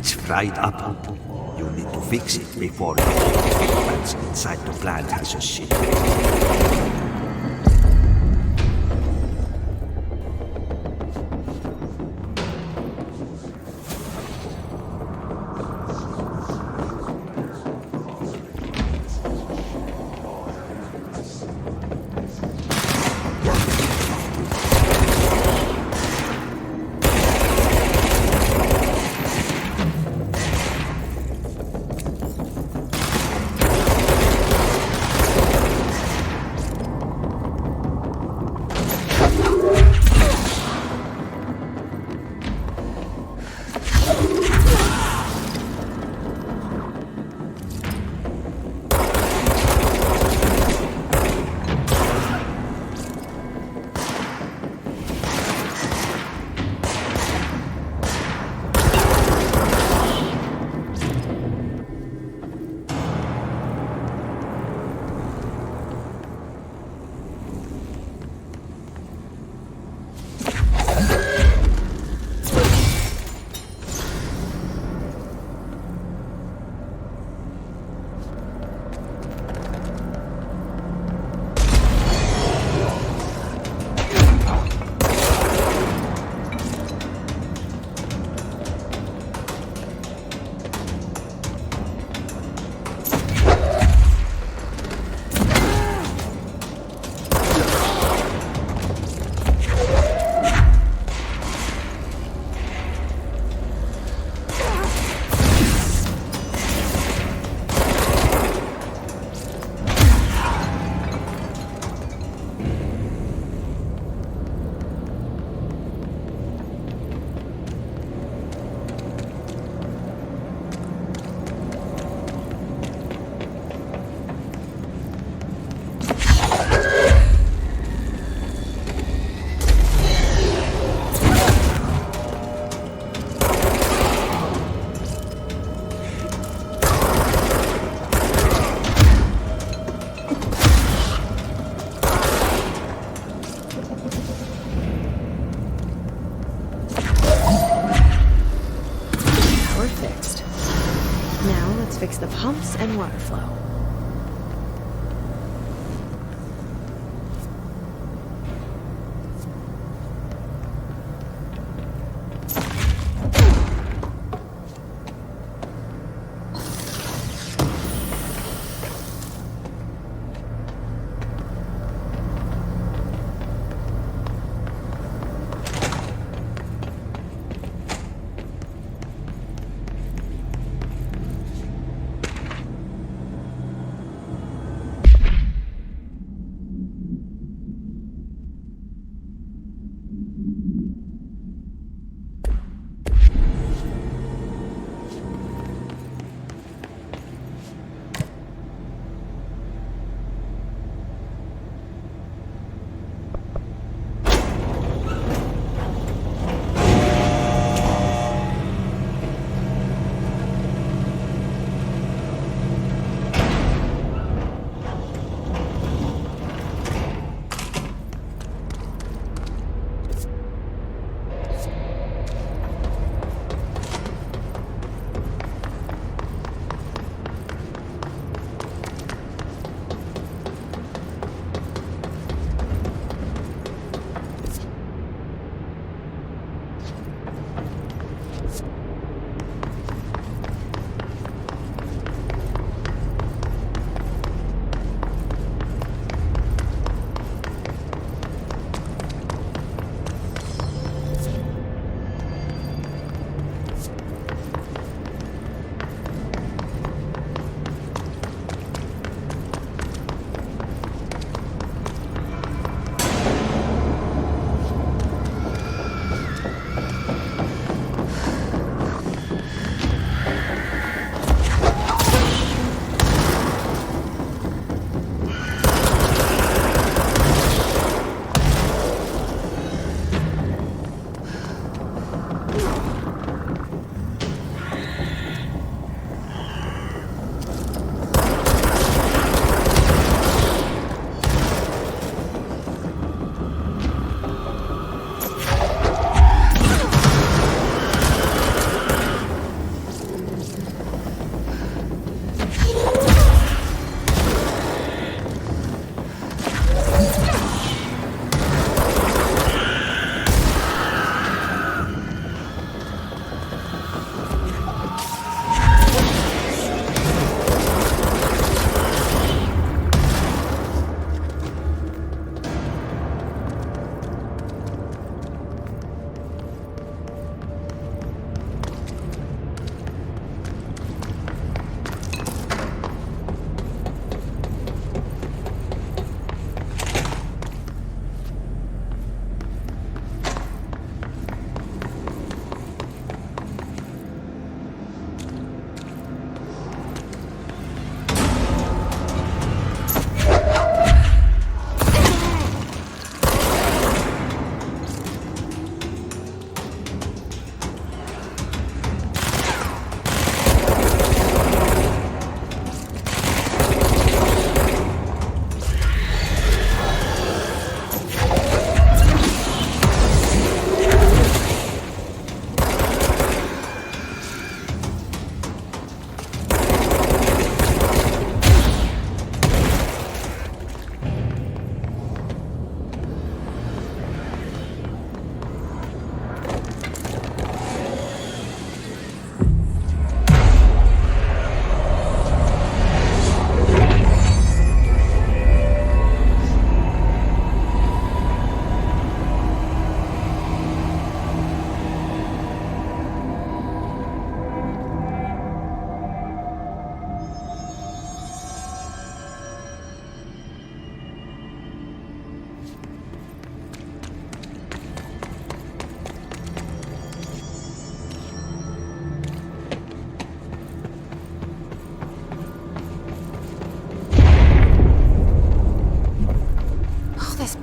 It's fried up. You need to fix it before the plants inside the plant has a shit. fix the pumps and water flow.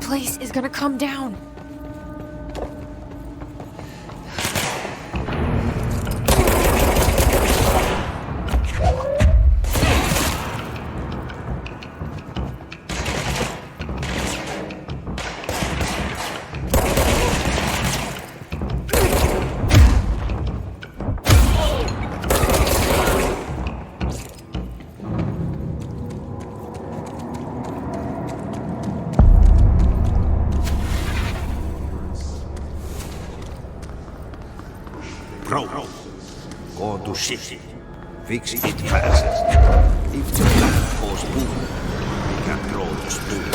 place is gonna come down. Bro, go to city. Fix it fast. If the plant goes boom, we can grow the spoon.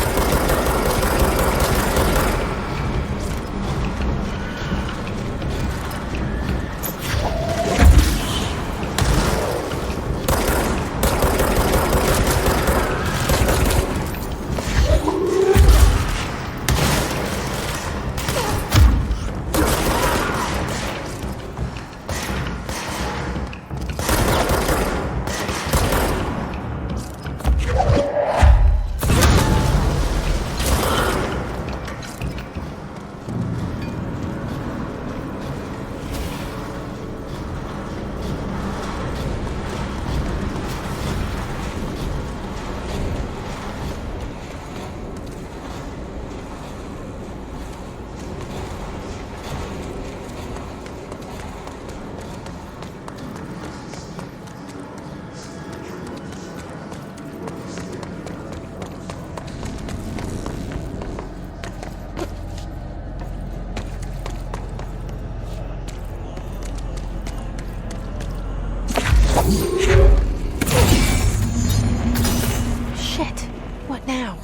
Shit. What now?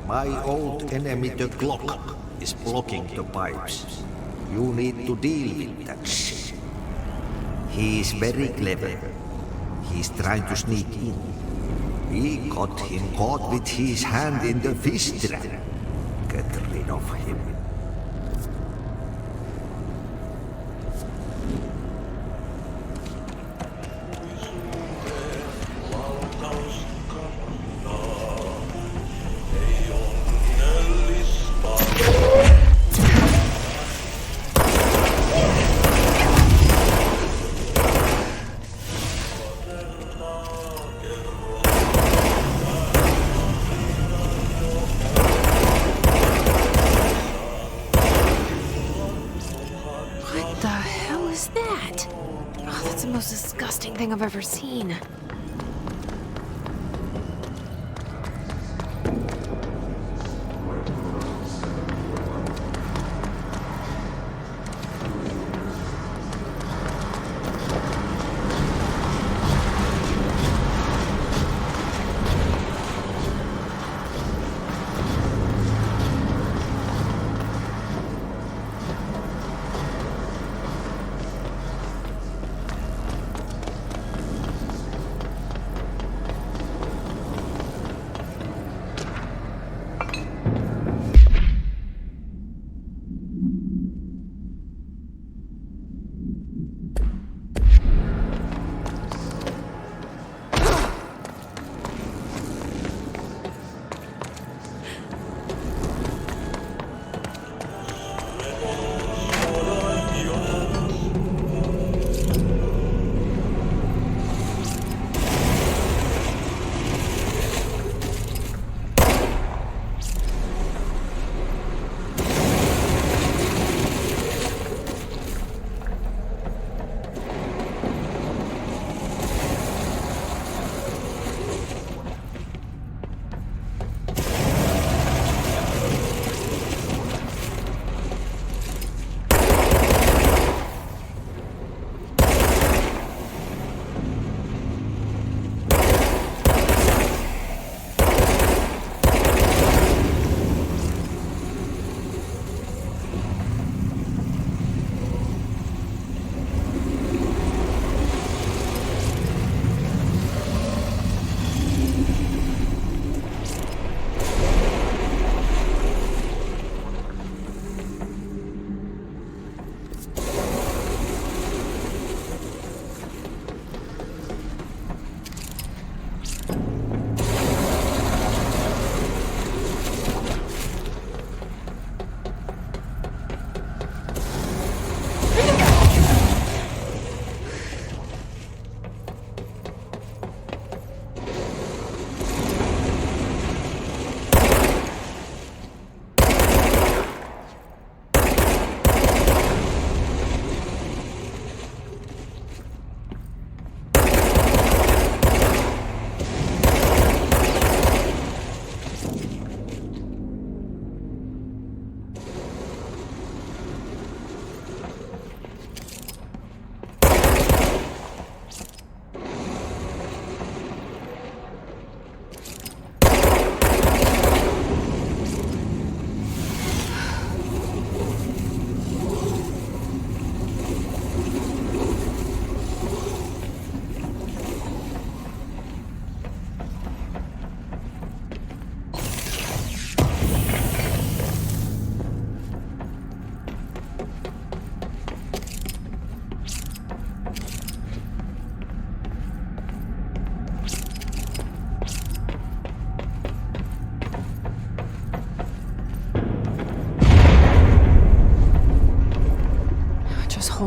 My old enemy, the Glock, is blocking the pipes. You need to deal with that shit. He is very clever. He's trying to sneak in. We got him caught with his hand in the fish trap. Get rid of him. What the hell is that? Oh, that's the most disgusting thing I've ever seen.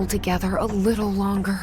all together a little longer.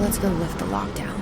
Let's go lift the lockdown.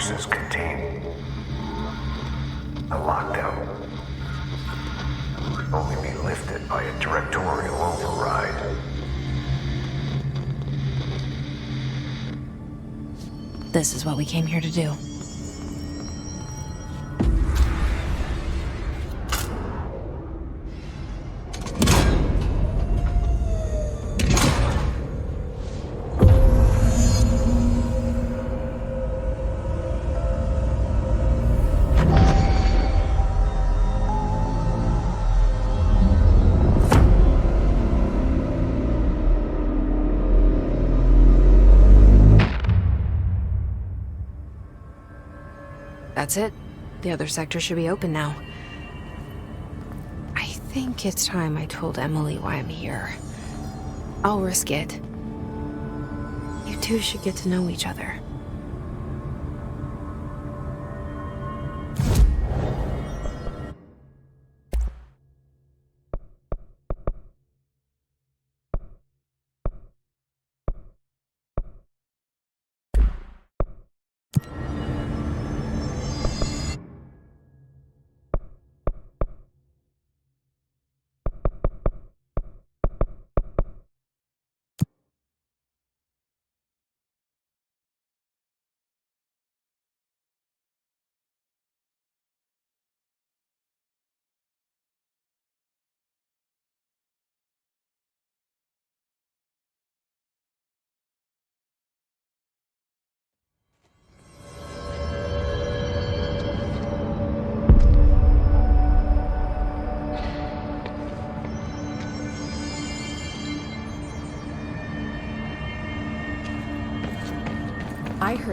forces contain a lockdown. Only be lifted by a directorial override. This is what we came here to do. That's it. The other sector should be open now. I think it's time I told Emily why I'm here. I'll risk it. You two should get to know each other.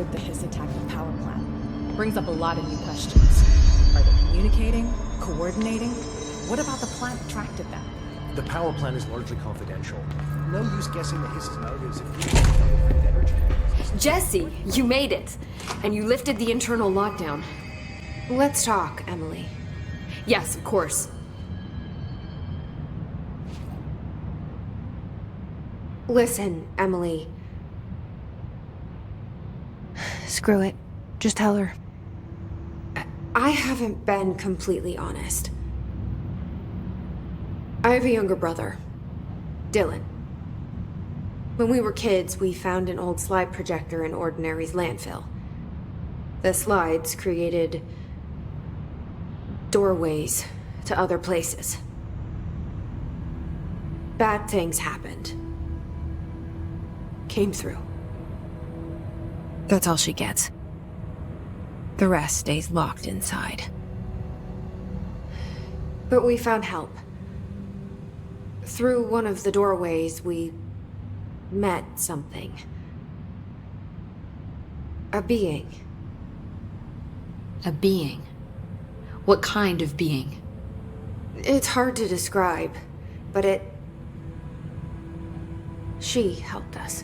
heard the Hiss attacked the power plant. Brings up a lot of new questions. Are they communicating? Coordinating? What about the plant attracted them? The power plant is largely confidential. No use guessing the Hiss's motives if you don't know the energy. Jesse, you made it! And you lifted the internal lockdown. Let's talk, Emily. Yes, of course. Listen, Emily. Screw it. Just tell her. I haven't been completely honest. I have a younger brother, Dylan. When we were kids, we found an old slide projector in Ordinary's landfill. The slides created doorways to other places. Bad things happened. Came through. That's all she gets. The rest stays locked inside. But we found help. Through one of the doorways, we met something. A being. A being? What kind of being? It's hard to describe, but she helped us.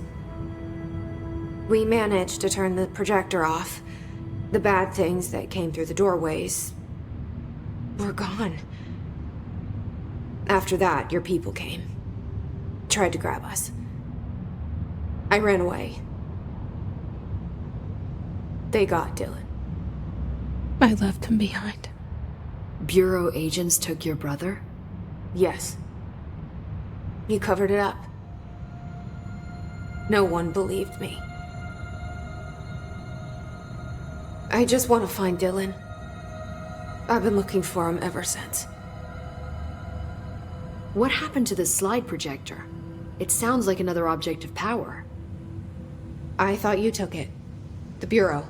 We managed to turn the projector off. The bad things that came through the doorways were gone. After that, your people came. Tried to grab us. I ran away. They got Dylan. I left him behind. Bureau agents took your brother? Yes. You covered it up. No one believed me. I just want to find Dylan. I've been looking for him ever since. What happened to the slide projector? It sounds like another object of power. I thought you took it. The Bureau.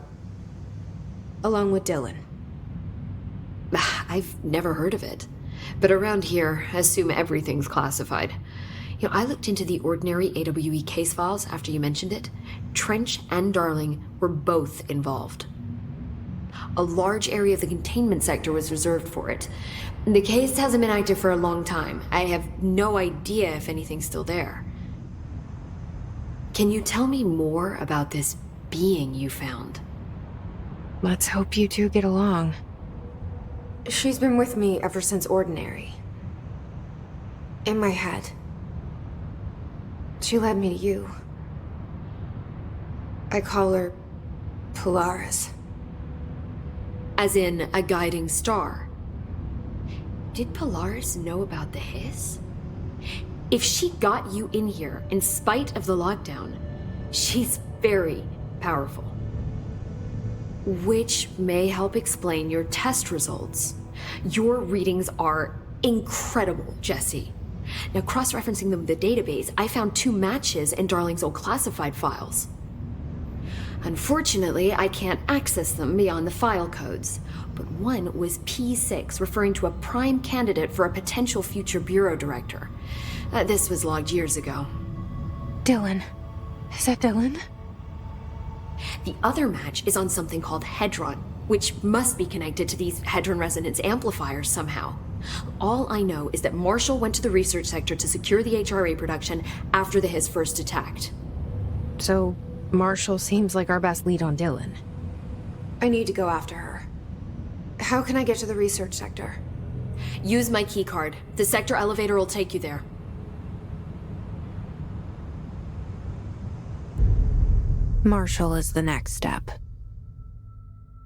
Along with Dylan. I've never heard of it. But around here, assume everything's classified. You know, I looked into the Ordinary AWE case files after you mentioned it. Trench and Darling were both involved. A large area of the containment sector was reserved for it. The case hasn't been active for a long time. I have no idea if anything's still there. Can you tell me more about this being you found? Let's hope you two get along. She's been with me ever since Ordinary. In my head. She led me to you. I call her Polaris. As in a guiding star. Did Polaris know about the Hiss? If she got you in here in spite of the lockdown, she's very powerful. Which may help explain your test results. Your readings are incredible, Jesse. Now, cross-referencing them with the database, I found 2 matches in Darling's old classified files. Unfortunately, I can't access them beyond the file codes, but one was P6, referring to a prime candidate for a potential future bureau director. This was logged years ago. Dylan. Is that Dylan? The other match is on something called Hedron, which must be connected to these Hedron resonance amplifiers somehow. All I know is that Marshall went to the research sector to secure the HRA production after the Hiss first attacked. So, Marshall seems like our best lead on Dylan. I need to go after her. How can I get to the research sector? Use my keycard. The sector elevator will take you there. Marshall is the next step.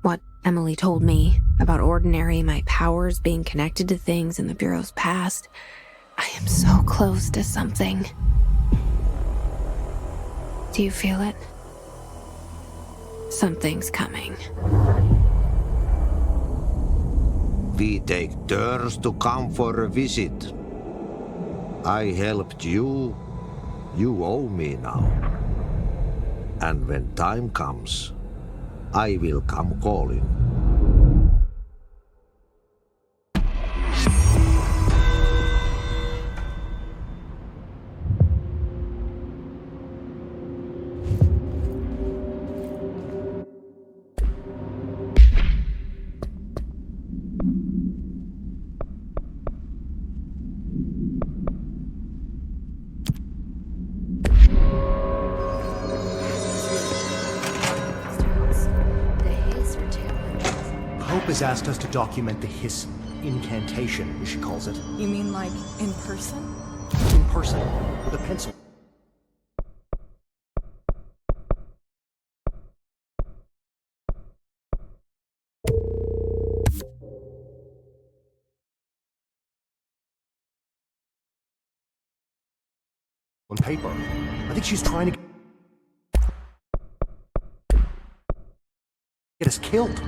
What Emily told me about Ordinary, my powers being connected to things in the Bureau's past. I am so close to something. Do you feel it? Something's coming. We take turns to come for a visit. I helped you. You owe me now. And when time comes, I will come calling. Pope has asked us to document the Hiss incantation, as she calls it. You mean like in person? In person, with a pencil. On paper. I think she's trying to get us killed.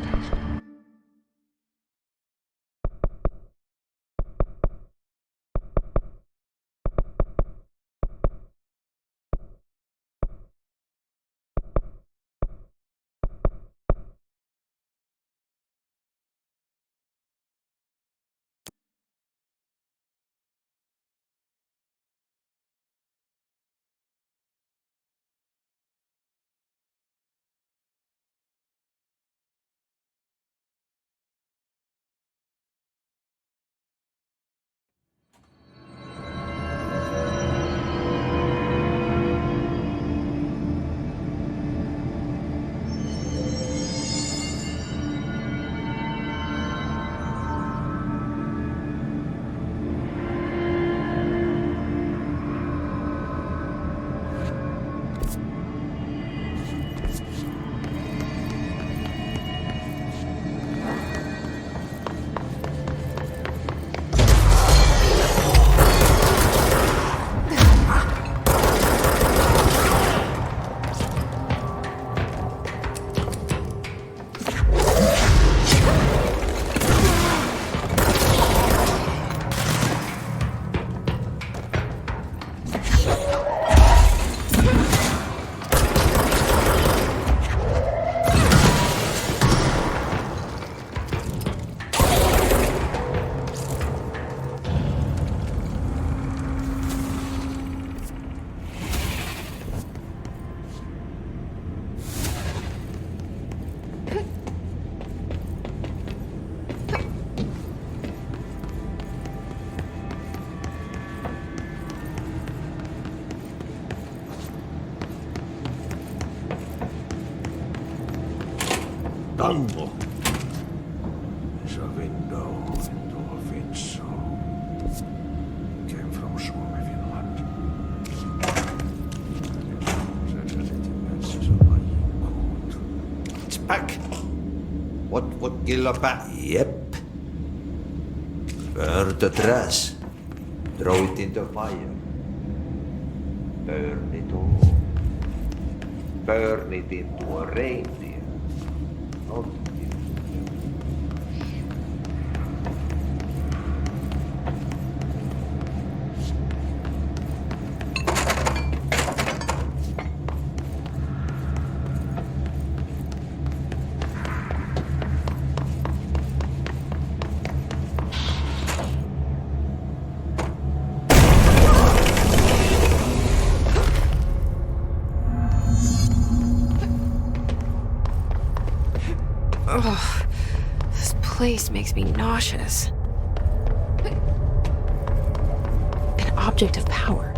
Tango is a window into a window. Came from Suomi, Finland. It's back. What killer back? Yep. Burn the trash. Throw it in the fire. Burn it all. Burn it into a reindeer. Not Ugh, this place makes me nauseous. An object of power.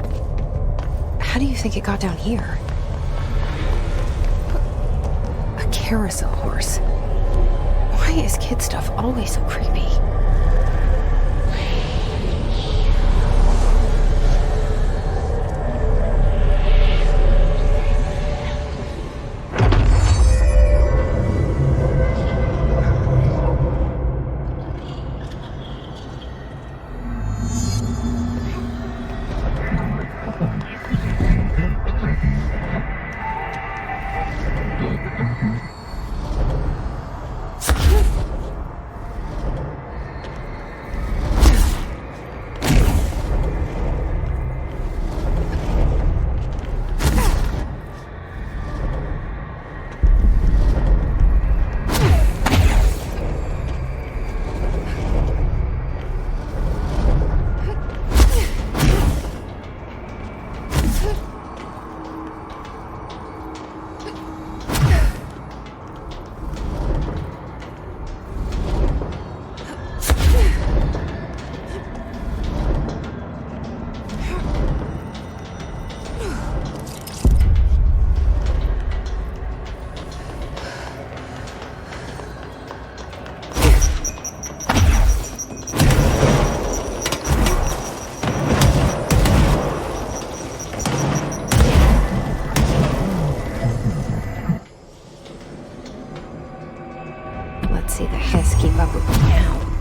How do you think it got down here? A carousel horse. Why is kid stuff always so creepy? Let's keep up with me now.